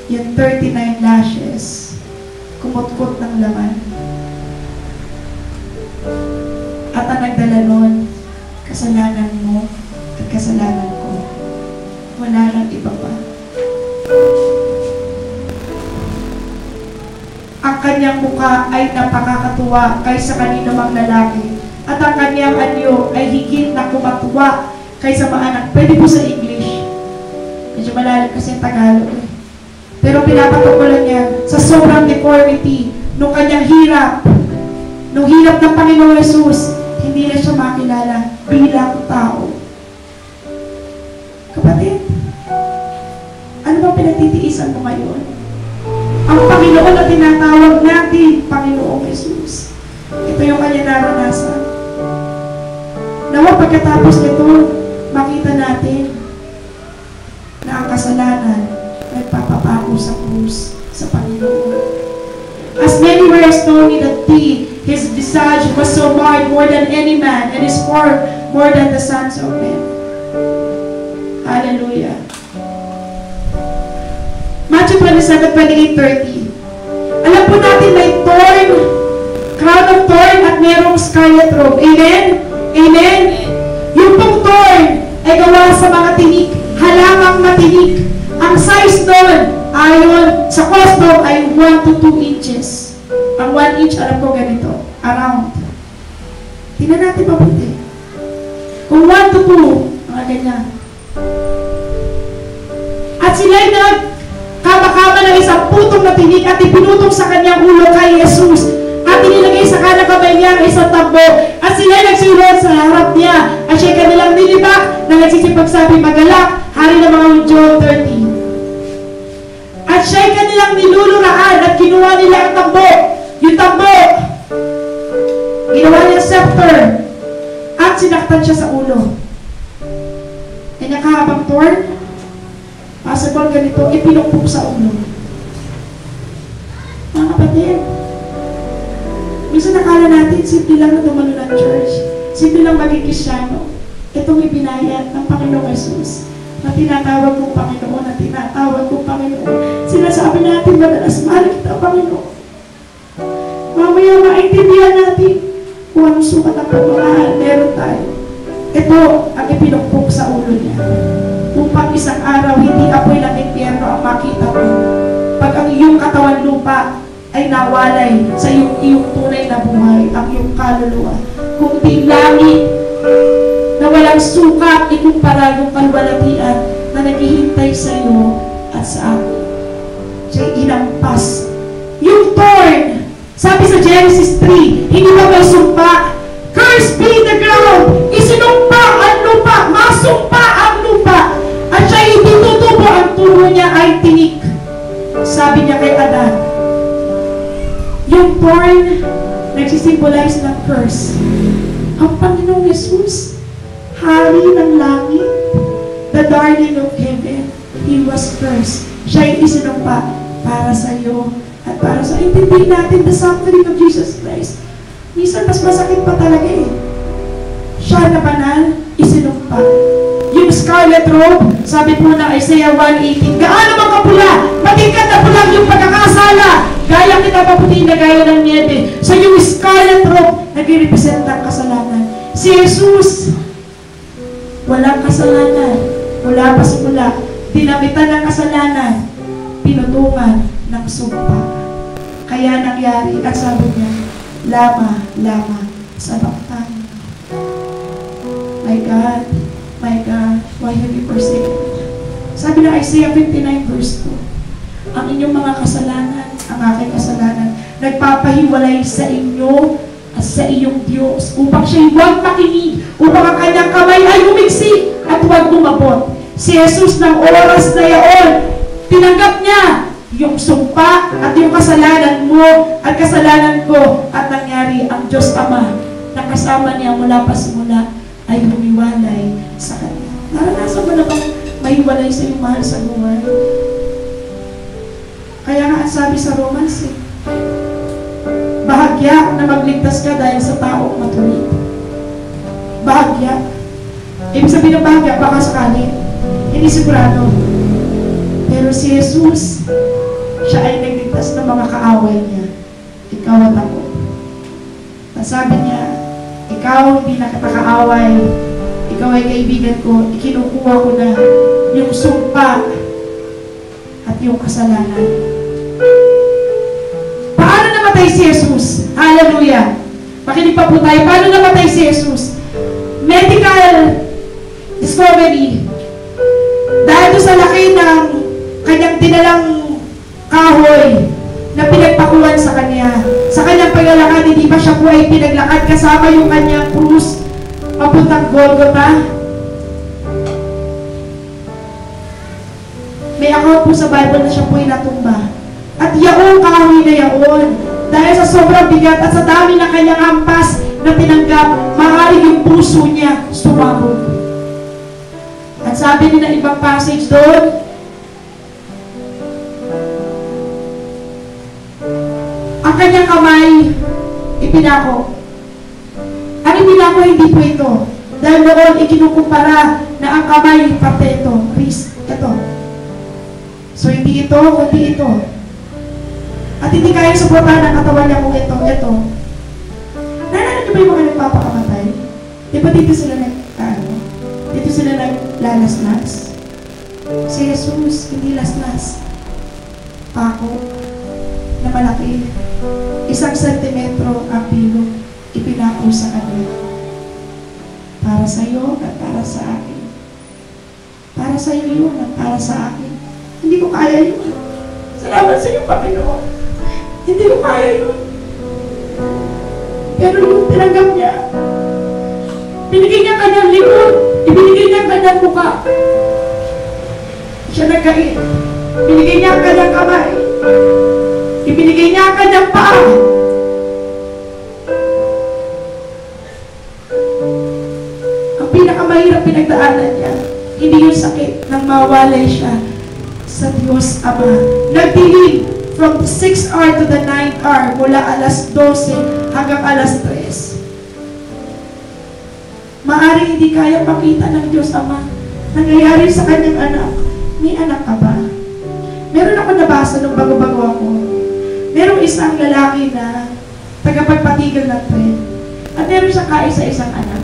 Yung 39 lashes, kumutkot ng laman. At ang nagdala nun, kasalanan mo at kasalanan ko. Wala lang iba pa. Ang kanyang mukha ay napakakatuwa kaysa kanino mang lalaki. At ang kanyang anyo ay higit na kumatuwa kaysa mga anak. Pwede po sa English. Medyo malalim kasi ang Tagalog eh. Pero pinapatukulan niya sa sobrang deformity nung kanyang hirap. Nung hirap ng Panginoong Jesus, hindi na siya makilala bilang tao. Kapatid, ano ba pinagtitiisan mo ngayon? Ang Panginoon na tinatawag natin, Panginoong Jesus. Ito yung kanya naranasan. Nawa pagkatapos nito, makita natin na ang kasalanan nagpapapako sa krus sa Panginoon. As many were astonished that his visage was so marred more than any man, and his form more than the sons of men. Hallelujah. Matthew 27, 28, 30. Alam po natin may thorn, crown of thorn at merong scarlet robe. Amen? Amen? Yung pong thorn ay gawa sa mga tinik, halamang matinik. Ang size doon, ayon sa custom, ay 1 to 2 inches. Ang 1 inch, alam ko ganito, around. Tingnan natin mabuti. Kung 1 to 2, mga ganyan. At sila'y nagkabakama ng isang putong na tinik at ipinutong sa kanyang ulo kay Jesus. At inilagay sa kanang kamay niya ang isang tambo. At sila'y nagsulod sa harap niya. At siya'y kanilang nilibak na nagsisipagsabi, "Magalak, hari ng mga Hudyo," 30. At siya'y kanilang niluluraan at kinuha nila ang tambo. Yung tambo, ginawa niya scepter. At sinaktan siya sa ulo. E nakahabang thorn, possible ganito, ipinukpok sa ulo. Mga kapatid, minsan nakala natin, simple lang na dumalo ng church. Simple lang maging Kristyano. Itong ibinayad ng Panginoong Jesus. Na tinatawag kong Panginoon, na tinatawag kong Panginoon. Sinasabi natin, madalas mahal kita, Panginoon. Mamaya maintindihan natin kung anong sukat ang pagmamahal meron tayo. Ito ang ipinukpok sa ulo niya. Upang isang araw, hindi apoy ng impyerno ang makita mo. Pag ang iyong katawan lupa ay nawalay sa iyong tunay na buhay, ang iyong kaluluwa. Kung di langit na walang sukat, ikumpara yung kalwalatian na naghihintay sa iyo at sa akin. Siya'y inampas. Yung thorn, sabi sa Genesis 3, hindi ba may sumpa? Curse be the ground! Isinumpa ang lupa, masumpa ang lupa, at siya hindi tutubo, ang tubo niya ay tinik. Sabi niya kay Adan, yung thorn, nagsisimbolize ng curse. Ang Panginoong Jesus, Hari ng langit, the darling of heaven, He was cursed. Siya ay isinumpa para sa iyo at para sa intindihin natin the suffering of Jesus Christ. Minsan mas masakit pa talaga eh. Siya na banal, isinumpa. Yung scarlet robe, sabi po ng Isaiah 1:18, gaano makapula, matingkad na pulang yung pagkakasala, gaya kita paputi na gaya ng niebe. So yung scarlet robe, nag-represent ang kasalanan. Si Jesus, walang kasalanan, mula pa simula, dinamitan ng kasalanan, pinutungan ng sumpa. Kaya nangyari, at sabi niya, lama sa baktan. My God, why have you forsaken me? Sabi na Isaiah 59 verse 2, ang inyong mga kasalanan, ang aking kasalanan, nagpapahiwalay sa inyo at sa iyong Diyos, upang siya'y huwag makinig, upang ang kanyang kamay ay humigsi at huwag lumabot. Si Jesus ng oras na yaon, tinanggap niya yung sumpa at yung kasalanan mo at kasalanan ko, at nangyari ang Diyos Ama na kasama niya mula pa simula ay humiwalay sa Kanya. Naranasan mo na bang mahiwalay sa iyong mahal sa buhay? Kaya nga ang sabi sa Romans, bahagya na magligtas ka dahil sa taong matuwid. Bahagya. Ibig sabihin ng bahagya, baka sakali. Hindi sigurado. Pero si Jesus, siya ay nagligtas ng mga kaaway niya. Ikaw at ako. Sabi niya, ikaw hindi na kita kaaway. Ikaw ay kaibigan ko. Ikinukuha ko na yung sumpa at yung kasalanan. Paano namatay si Jesus? Hallelujah! Makinig pa po tayo. Paano namatay si Jesus? Medical discovery. Dahil doon sa laki ng kanyang dinalang kahoy na pinagpakuan sa kanya. Sa kanyang paglalakad, hindi pa siya po ay pinaglakad kasama yung kanyang krus papuntang Golgotha. May account po sa Bible na siya po ay natumba. At yaong kahoy na yaon, dahil sa sobrang bigat at sa dami ng kanyang hampas na tinanggap, maaaring yung puso niya sumabog. At sabi nila ibang passage doon, ang kanyang kamay, ipinako. Ang ipinako, hindi po ito. Dahil noon, ikinukumpara na ang kamay, parte ito, wrist, ito. So, hindi ito, kundi ito. At hindi kaya suportahan ang katawan niya kung ito. Naalala niyo ba yung mga nagpapakamatay? Di ba dito sila dito sila naglalaslas? Si Jesus, hindi laslas. Pako na malaki. 1 sentimetro ang bilog, ipinako sa kanya. Para sa iyo at para sa akin. Para sa iyo yun at para sa akin. Hindi ko kaya yun. Salamat sa iyo, Panginoon. Hindi ko kaya yun. Pero yung tinanggap niya, binigay niya kanyang likod, ibinigay niya kanyang mukha. Siya nagkain. Binigay niya ang kanyang kamay. Ibinigay niya ang kanyang paa. Ang pinakamahirap pinagdaanan niya, hindi yung sakit nang mawalay siya sa Diyos Ama. Nagdilig from the 6th hour to the 9th hour, mula alas 12 hanggang alas 3. Maaring hindi kaya pakita ng Diyos Ama nangyayari sa kanyang anak. May anak ka ba? Meron ako nabasa nung bago-bago ako. Merong isang lalaki na tagapagpatigil ng tren. At meron siya kaisa-isang anak.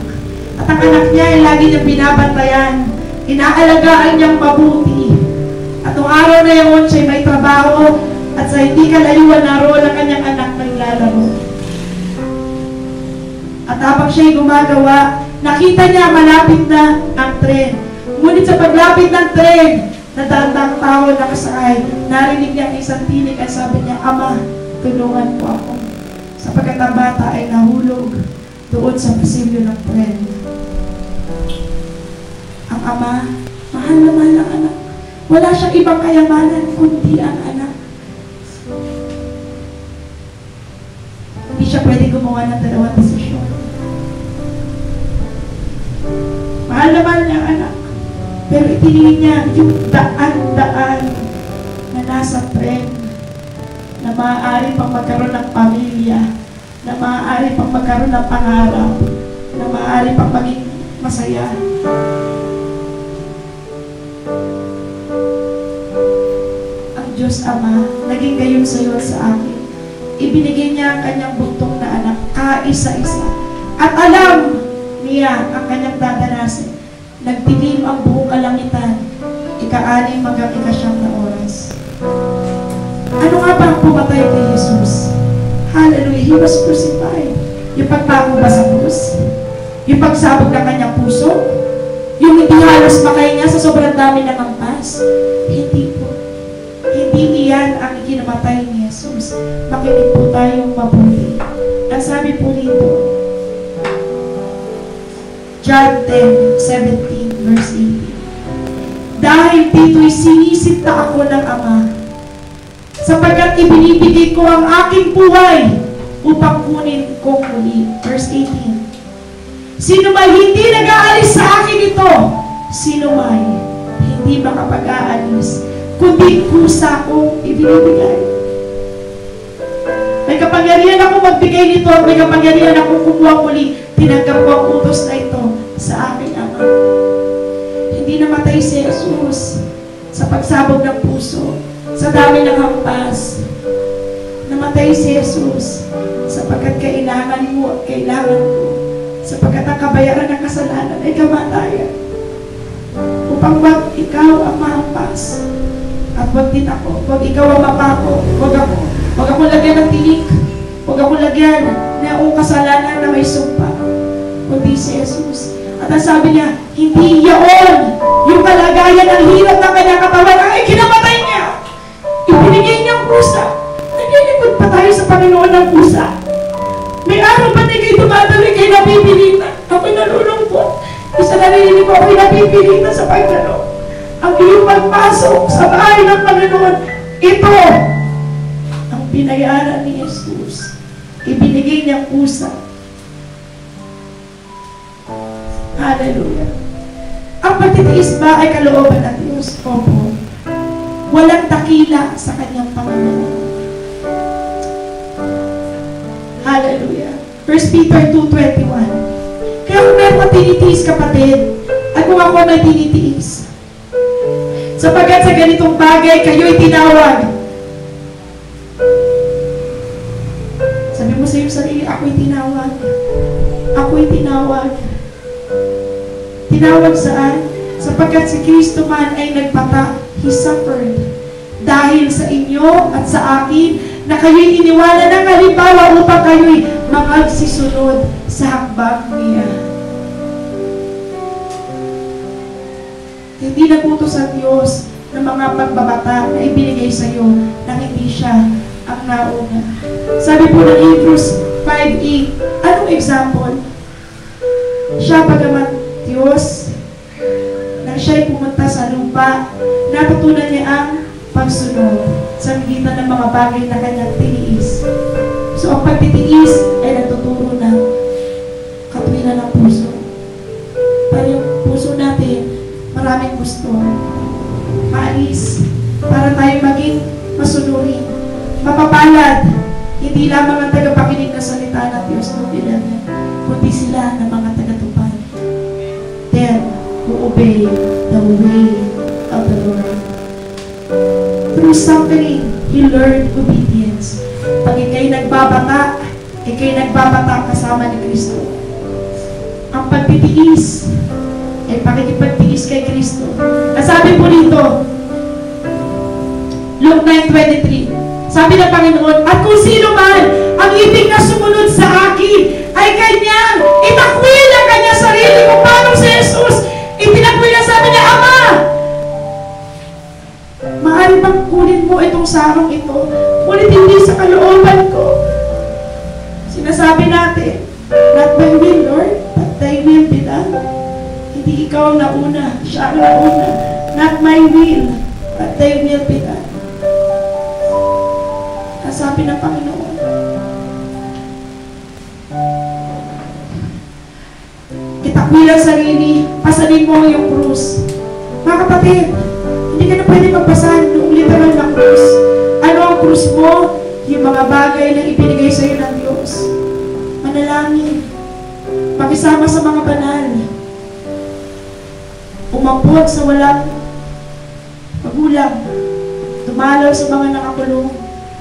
At ang anak niya ay lagi niyang binabantayan. Inaalagaan niyang mabuti. At nung araw na yun, siya may trabaho at sa hindi kalayuan naroon ang kanyang anak naglalaro. At habang siya'y gumagawa, nakita niya malapit na ang tren. Ngunit sa paglapit ng tren, nadandang tao nakasakay, narinig niya ang isang tinig at sabi niya, Ama, tulungan po ako. Sapagkat ang bata ay nahulog doon sa pasilyo ng tren. Ang Ama, mahal na mahal ang anak. Wala siyang ibang kayamanan kundi ang anak. Hindi siya pwede gumawa ng dalawang desisyon. Mahal na mahal niya ang anak. Pero itiningin niya yung daan-daan na nasa tren na maaari pang magkaroon ng pamilya, na maaari pang magkaroon ng pangarap, na maaari pang maging masaya. Ang Diyos Ama, naging gayon sa iyo at sa akin. Ibinigay niya ang kanyang buntong na anak, kaisa-isa. At alam niya ang kanyang dadanasin. Nagdilim ang buong kalangitan, ika-6 hanggang ika-9 na oras. Ano nga ba ang pumatay kay Jesus? Hallelujah, He was crucified. Yung pagpako ba sa krus? Yung pagsabog ng kanyang puso? Yung hindi halos makahinga sa sobrang dami ng ampas? Hindi po. Hindi iyan ang ikinamatay ni Jesus. Makinig po tayong mabuti. Ang sabi po rito, John 10:17 verse 18. Dahil dito'y sinisip na ako ng Ama, sapagkat ibinibigay ko ang aking buhay upang kunin ko muli. Verse 18. Sino may hindi nag-aalis sa akin ito, sino may hindi makapag-aalis, kundi kusa kong ibinibigay. May kapangyarihan ako magbigay nito at may kapangyarihan ako kumuha muli. Tinanggap ko ang utos na ito sa aking Ama. Hindi namatay si Jesus sa pagsabog ng puso, sa dami ng hampas. Namatay si Jesus sapagkat kailangan mo at kailangan ko, sapagkat ang kabayaran ng kasalanan ay kamatayan. Upang wag ikaw ang mahampas at wag din ako, wag ikaw ang mapako, wag ako lagyan ng tinik, wag ako lagyan ng kasalanan na may sumpa, kundi si Jesus. At ang sabi niya, hindi yaon yung kalagayan ng hirap ng kanyang katawan ang ikinamatay niya. Ibinigay niyang pusa. Naglilipod pa tayo sa Panginoon ng pusa. May araw ba na kayo tumatawid kayo napipilitan? Ako'y nalulungkot. Isa narinig ko ako'y napipilitan sa Panginoon. Ang iyong pagpasok sa bahay ng Panginoon, ito ang binayaran ni Jesus. Ibinigay niyang pusa. Hallelujah. Ang pagtitiis ba ay kalooban ng Diyos? Opo. Walang dakila sa kanyang Panginoon. Hallelujah. 1 Peter 2:21. Kaya kung meron kang tinitiis, kapatid, at kung ako may tinitiis, sapagkat sa ganitong bagay, kayo'y tinawag. Sabi mo sa iyong sarili, ako'y tinawag. Ako'y tinawag. Tinawag saan? Sapagkat si Kristo man ay nagpata, He suffered. Dahil sa inyo at sa akin, na kayo'y iniwala ng halimbawa upang kayo'y magsisunod sa hakbang niya. Hindi nagutos ang Diyos ng mga pagbabata na ibinigay sa iyo nang hindi siya ang nauna. Sabi po ng Hebrews 5:8, anong example? Siya pagamat Diyos, nang siya'y pumunta sa lupa, natutunan niya ang pagsunod sa magitan ng mga bagay na kanyang tiniis. So, ang pagtitiis ay nagtuturo ng katwiran ng puso. Para yung puso natin, maraming gusto. Maalis. Para tayo maging masunurin. Mapapalad. Hindi lamang ang tagapakinig na salita ng Diyos ng ilan niya, kundi sila ng mga tagatupad. Then, who obey the way of the Lord. Through suffering, He learned obedience. Pag ikay nagbabata, kasama ni Kristo. Ang pagtitiis ay pakikipagtiis kay Kristo. Nasabi po dito, Luke 9:23, sabi ng Panginoon, at kung sino man ang ibig na sumunod sa akin, ay kanyang itakwil ang kanyang sarili. Kung paano si Jesus, itinakwil niya, sabi niya, Ama, maaari bang kunin mo itong sarong ito? Ngunit hindi sa kalooban ko. Sinasabi natin, not my will, Lord, but thy will be done. Hindi ikaw ang nauna, siya ang nauna. Not my will, but thy will be done. Sabi ng Panginoon. Itakbil ang sarili, pasanin mo yung krus. Mga kapatid, hindi ka na pwede magpasan ng literal na krus. Ano ang krus mo? Yung mga bagay na ibinigay sa iyo ng Diyos. Manalangin. Makisama sa mga banal. Umampot sa walang magulang. Dumalaw sa mga nakakulong.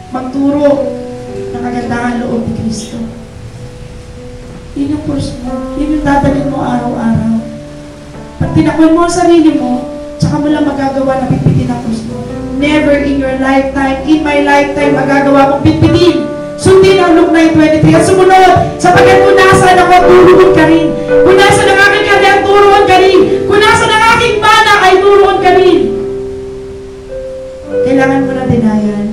Magturo ng kagandahan loob ni Kristo. Yun yung krus mo. Yun yung dadalhin mo araw-araw. Pag tinakwil mo ang sarili mo, tsaka mo lang magagawa na pitpitin ang krus mo. Never in your lifetime, in my lifetime, magagawa mong pitpitin. Sundin ang Luke 9:23 at sumunod, sapagkat kung nasaan ako, turuan ka rin. Kung nasaan ang aking kanyang, turuan ka rin. Kung nasaan ang aking mana, ay turuan ka rin. Kailangan mo na dinayan.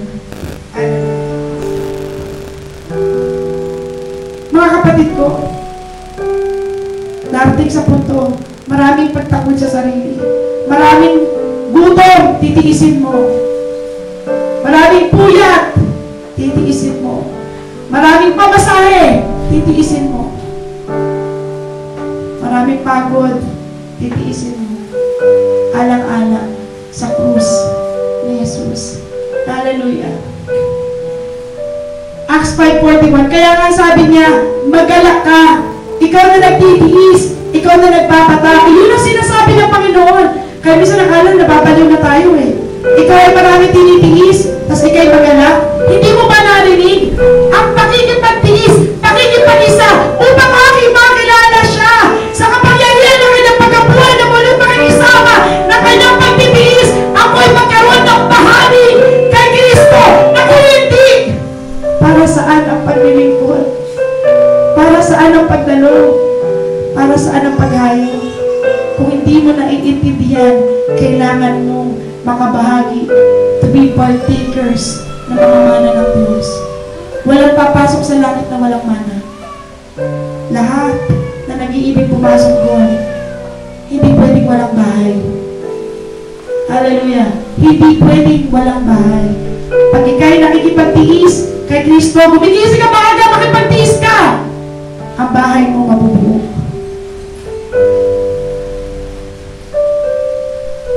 Mga kapatid ko, darating sa punto, maraming pagtakot sa sarili. Maraming gutom, titiisin mo. Maraming puyat, titiisin mo. Maraming pamasahe, titiisin mo. Maraming pagod, titiisin mo. Alang-alang sa krus ni Jesus. Hallelujah. Acts 5:41. Kaya nga sabi niya, magalak ka. Ikaw na nagtitiis. Ikaw na nagpapatay. Yun ang sinasabi ng Panginoon. Kaya minsan nakala nababaliw na tayo eh. Ikaw ay marami tinitiis, tapos ikaw'y magalak. Hindi mo ba narinig? Ang pakikipagtiis, pakikipag-isa, upang aking makilala siya sa kapangyarihan ng kanyang pagkabuhay na muling pakikisama ng kanyang pagtitiis. Ako'y magkaroon ng bahagi kay Kristo na hindi. Para saan ang paglilingkod? Para saan ang pagdalo? Para saan ang paghayo? Kung hindi mo naiintindihan, kailangan mong makabahagi to be partakers ng mga mana ng Diyos. Walang papasok sa langit na walang mana. Lahat na nag-iibig pumasok doon, hindi pwedeng walang bahay. Hallelujah! Hindi pwedeng walang bahay. Pag ikaw'y nakikipagtiis kay Kristo, gumigising ka maaga, makipagtiis ka, ang bahay mo mabubuo.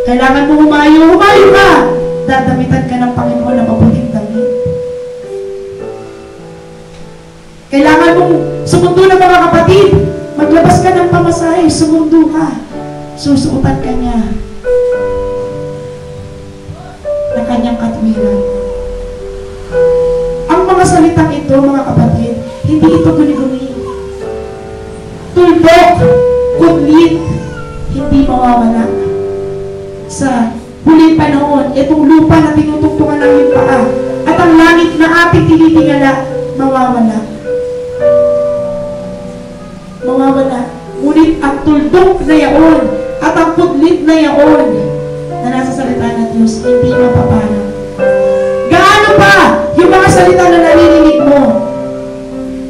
Kailangan mo humayo ka! Dadamitan ka ng Panginoon na mabuting damit. Kailangan mong sumundo ng mga kapatid. Maglabas ka ng pamasahe, sumundo ka. Susuotan ka niya na kanyang katwiran. Ang mga salitang ito, mga kapatid, hindi ito guni-guni. Tuldok, kudlit, hindi mawawala. Sa huling panahon, itong lupa na tinutugtungan ng iyong paa at ang langit na ating tinitingala, mawawala. Mawawala. Ngunit ang tuldok na yaon at ang kudlit na yaon na nasa salita ng Diyos, hindi mapaparang. Gaano pa yung mga salita na naririnig mo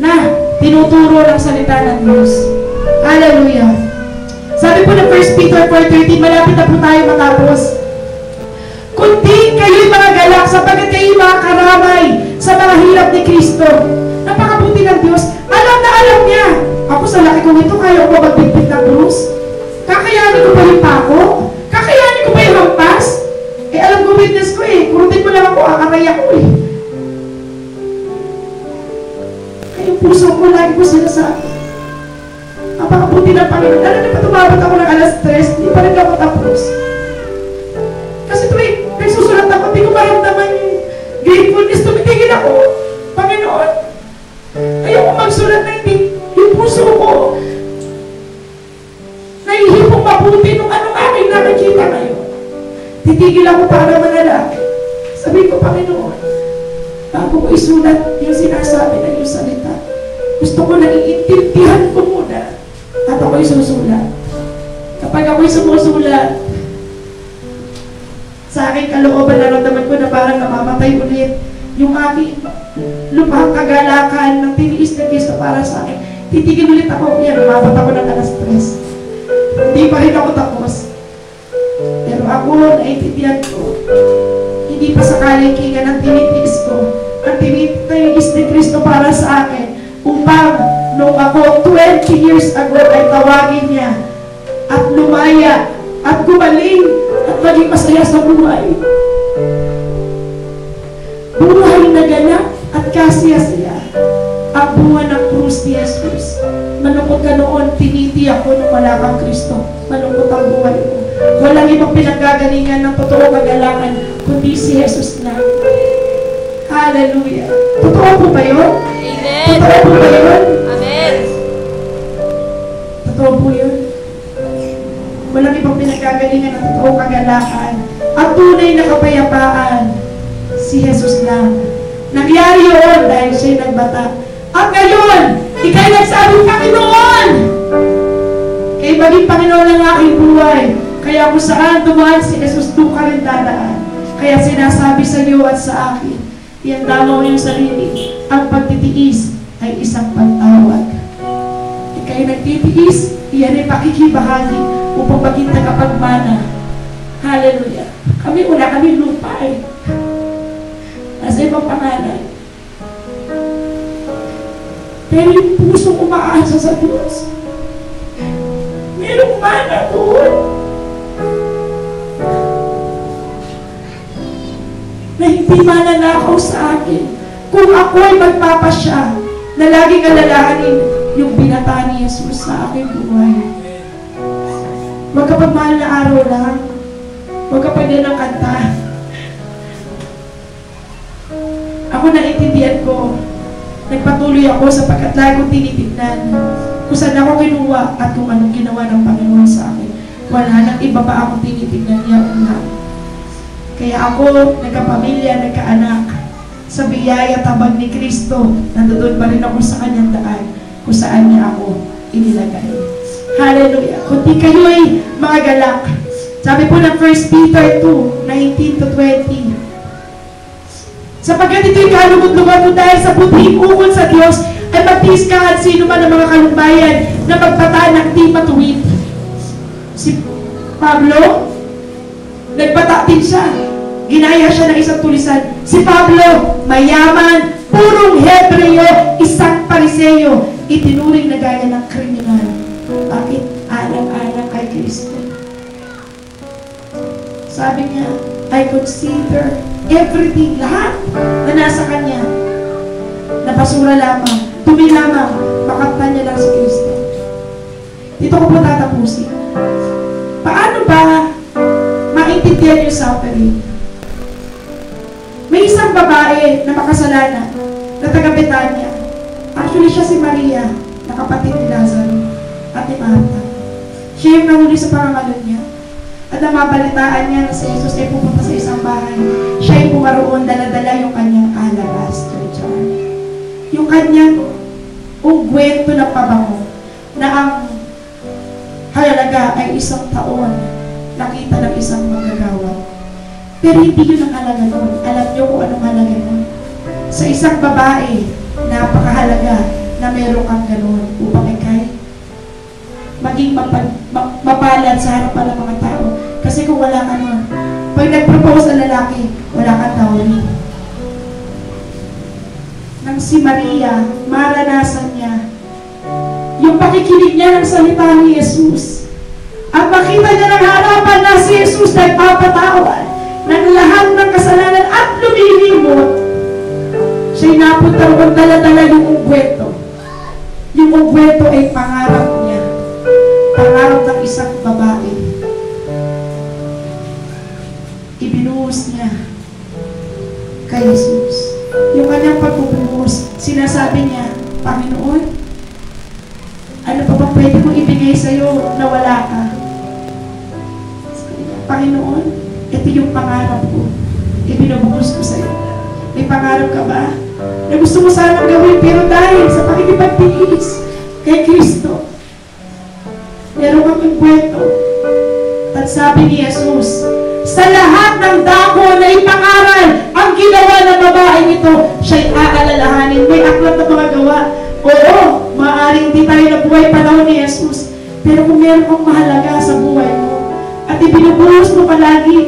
na tinuturo ng salita ng Diyos? Hallelujah! Sabi po ng 1 Peter 4:13, malapit na po tayo matapos. Kundi kayo'y mga galak sapagkat kayo'y mga karamay sa mga hirap ni Kristo. Napakabuti ng Diyos. Alam na alam niya. Ako sa laki kong ito, kaya ko magbitbit ng krus? Kakayanin ko ba yung pako? Kakayanin ko ba yung hampas? Eh alam ko witness ko eh. Kurutin mo lang ako, akaray ako eh. Kaya yung puso ko, lagi ko sinasabi. Napakabuti ng Panginoon. Alam niyo pa, tumabot ako ng alas 3, hindi pa rin ako tapos. Kasi tuwing nagsusulat ako, hindi ko maramdaman yung gratefulness. Tumitigil ako. Panginoon, ayoko magsulat na hindi. Yung puso ko, nahihipong mabuti nung anong aking nakikita ngayon. Titigil ako para manalangin. Sabi ko, Panginoon, bago ko isulat yung sinasabi ng iyong salita, gusto ko na iintindihan ko muna at ako'y susulat. Kapag ako'y sumusulat, sa aking kalooban, naramdaman ko na parang namamatay ulit yung aking lupang kagalakan ng tiniis na Kristo para sa akin. Titigil ulit ako. Yan, umabot ako ng alas 3. Hindi pa rin ako tapos. Pero ako, naiintindihan ko, hindi pa sa kalikingan ang tinitiis ko. Ang tinitiis ni Kristo para sa akin upang nung ako 20 years ago ay tawagin niya at lumaya at gumaling at maging masaya sa buhay. Buhay na ganap at kasya-saya ang bunga ng krus ni Jesus. Malungkot ka noon, tiniti ako nung wala kang Kristo. Malungkot ang buhay mo. Walang ibang pinagagalingan ng totoo kagalangan kundi si Jesus lang. Hallelujah. Totoo po ba yun? Amen. Totoo po ba yun? Amen. Totoo po yun. Walang ibang pinagagalingan ng totoo kagalangan. Ang tunay na kapayapaan, si Jesus lang. Nangyari yun dahil siya'y nagbata. At ngayon, ika'y nagsabi, Panginoon! Kaya maging Panginoon ng aking buhay. Kaya kung saan dumaan si Jesus, doon ka rin dadaan. Kaya sinasabi sa iyo at sa akin, ianda mo yung sarili. Ang pagtitiis ay isang pagtawag. Ika'y nagtitiis, iyan ay pakikibahagi upang maging tagapagmana. Hallelujah. Wala kami lupa eh. Nasa ibang pangalan. Pero yung pusong umaasa sa Diyos, merong mana doon na hindi mananakaw sa akin kung ako ay magpapasya na laging alalahanin yung binata ni Jesus sa aking buhay. Huwag kapag mahal na araw lang, huwag kapag yan ang kanta. Ako naiintindihan ko, nagpatuloy ako sapagkat lagi kong tinitignan kung saan ako kinuha at kung anong ginawa ng Panginoon sa akin. Wala nang iba pa akong tinitignan niya una. Kaya ako, nagkapamilya, nagkaanak, sa biyaya tabag ni Kristo, nandoon pa rin ako sa kanyang daan kung saan niya ako inilagay. Hallelujah! Kundi kayo'y mga galak. Sabi po ng 1 Peter 2, 19-20, sapagkat ito'y kalugod-lugod mo dahil sa buting ukol sa Diyos ay magtiis ka at sino man ang mga kalumbayan na magpata ng di matuwid. Si Pablo, nagpata din siya. Ginaya siya ng isang tulisan. Si Pablo, mayaman, purong Hebreo, isang Pariseo, itinuring na gaya ng kriminal. Bakit? Alang-alang kay Kristo. Sabi niya, I consider everything, lahat na nasa kanya, na basura lamang, dumi lamang, makaptan niya lang si Kristo. Dito ko po tatapusin. Paano ba maintindihan yung suffering? May isang babae na makasalanan, na taga-Betania. Actually, siya si Maria, na kapatid ni Lazaro, at ni Martha. Siya yung nahuli sa pangangalan niya. At namabalitaan niya na si Jesus ay pupunta sa isang bahay. Siya ay pumaroon, dala-dala yung kanyang alabaster jar. Yung kanyang ungkwento na pabango na ang halaga ay 1 taon nakita ng isang manggagawa. Pero hindi yun ang halaga nun. Alam niyo kung anong halaga nun. Sa isang babae, napakahalaga na meron kang ganun upang ikay maging mapalad sa harapan ng mga tao. Kasi kung wala ka nun, pag nag-propose ang lalaki, wala kang dowry. Nang si Maria, maranasan niya yung pakikinig niya ng salita ni Jesus. At makita niya ng harapan na si Jesus nagpapatawad ng lahat ng kasalanan at lumilimot. Siya'y napunta ron dala-dala yung ungkwento. Yung ungkwento ay pangarap niya. Pangarap ng isang babae. Ibinuhos niya kay Jesus. Yung kanyang pagbubuhos, sinasabi niya, Panginoon, ano pa bang pwede kong ibigay sa'yo na wala ka? Panginoon, ito yung pangarap ko. Ibinubuhos ko sa'yo. May pangarap ka ba? Na gusto mo sanang gawin, pero dahil sa pakikipagtiis kay Kristo, meron kang kwento. At sabi ni Jesus, sa lahat ng dako na ipangaral ang ginawa ng babaeng ito, siya'y aalalahanin. May aklat na mga gawa. Oo, maaaring di tayo nabuhay panahon ni Jesus. Pero kung meron kang mahalaga sa buhay mo, at ibinubuhos mo palagi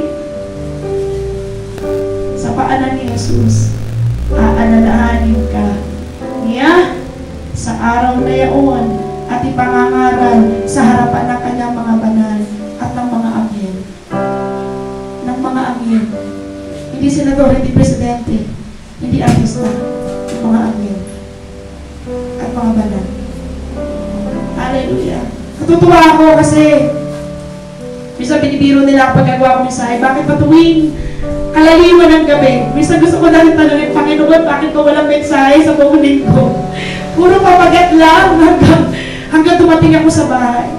sa paanan ni Jesus, aalalahanin ka niya sa araw na yaon at ipangangaral sa harapan ng kanyang mga banal at ng mga anghel. Ng mga anghel. Hindi senador, hindi presidente, hindi artista, ng mga anghel at mga banal. Hallelujah. Natutuwa ako kasi minsan binibiro nila kapag gagawa ko mensahe, bakit pa tuwing kalaliman ng gabi? Minsan gusto ko na rin tanongin, Panginoon, bakit ko walang mensahe sa buong linggo? Puro papagat lang hanggang dumating ako sa bahay.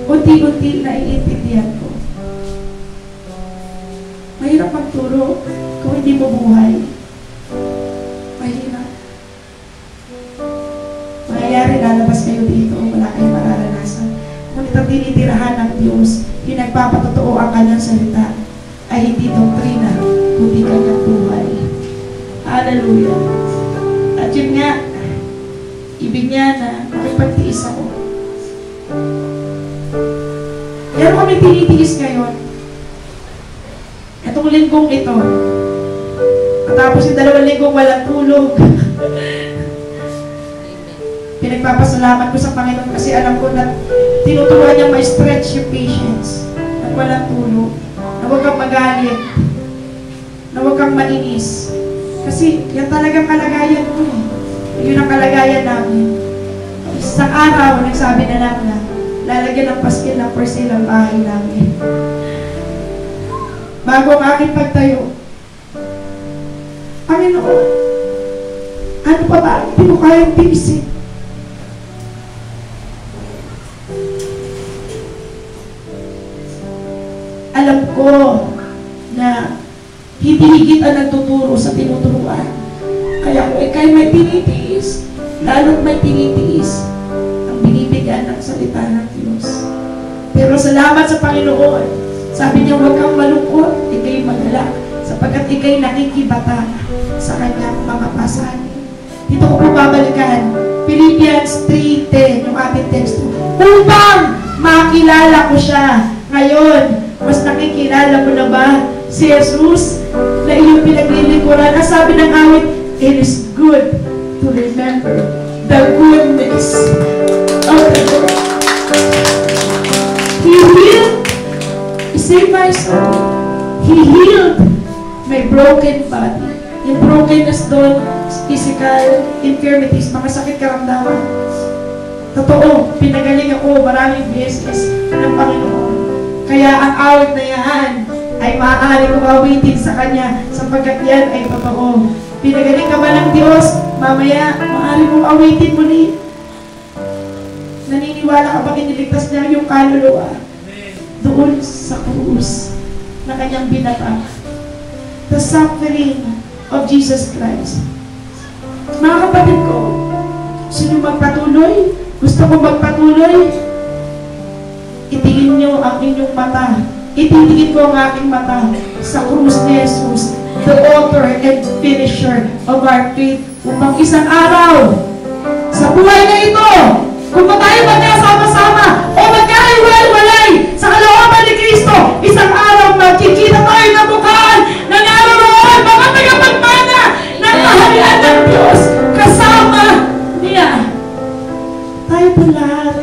Unti-unti naiintindihan ko. Mahirap magturo kung hindi mo buhay. Mahirap. Mangyayari, lalabas kayo dito, wala kayong mararanasan. Ngunit ang tinitirahan ng Diyos, yung nagpapatotoo ang kanyang salita, ay hindi doktrina, kundi kanyang buhay. Hallelujah. At yun nga, ibig niya na makipagtiis ako. Pero kami tinitiis ngayon, itong linggong ito, matapos yung 2 linggong walang tulog, pinagpapasalamat ko sa Panginoon kasi alam ko na tinuturuan niya ma-stretch yung patience at walang tulog, na huwag kang magalit, na huwag kang mainis. Kasi yan talagang kalagayan mo eh. Yun ang kalagayan namin. Isang araw, nagsabi na lang na lalagyan ng paskil ng persil ang bahay namin. Bago ang aking pagtayo, Panginoon, ano pa ba hindi mo kayang tiisin? Alam ko na hindi higit ang nagtuturo sa tinuturuan. Kaya kung ikay may tinitiis, lalo't may tinitiis ang binibigyan ng salita ng Diyos. Pero salamat sa Panginoon. Sabi niya, huwag kang malungkot, ikay magalak, sapagkat ikay nakikibata sa kanyang mga pasanin. Dito ko po babalikan, Philippians 3:10, yung ating text. Upang makilala ko siya. Ngayon, mas nakikilala mo na ba si Jesus na iyong pinaglilingkuran? Ang sabi ng awit, it is good to remember the goodness of the Lord. He healed, He saved my soul. He healed my broken body. Yung brokenness doon, physical infirmities, mga sakit karamdaman. Totoo, pinagaling ako maraming beses ng Panginoon. Kaya ang awit na yan ay maaari kong awitin sa Kanya sapagkat yan ay totoo. Pinagaling ka ba ng Diyos? Mamaya, maaari mong awitin muli. Naniniwala ka ba iniligtas niya yung kaluluwa? Doon sa krus na Kanyang binata. The suffering of Jesus Christ. Mga kapatid ko, sino magpatuloy? Gusto ko magpatuloy? Itingin niyo ang inyong mata. Itingin ko ang aking mata sa krus ni Jesus, the author and finisher of our faith, upang isang araw sa buhay na ito, kung tayo magkasama-sama o magkahiwalay sa kalooban ni Kristo, isang araw magkikita tayo na mukhaan na naroon mga tagapagmana ng kaharian ng Diyos kasama niya. Tayo po lahat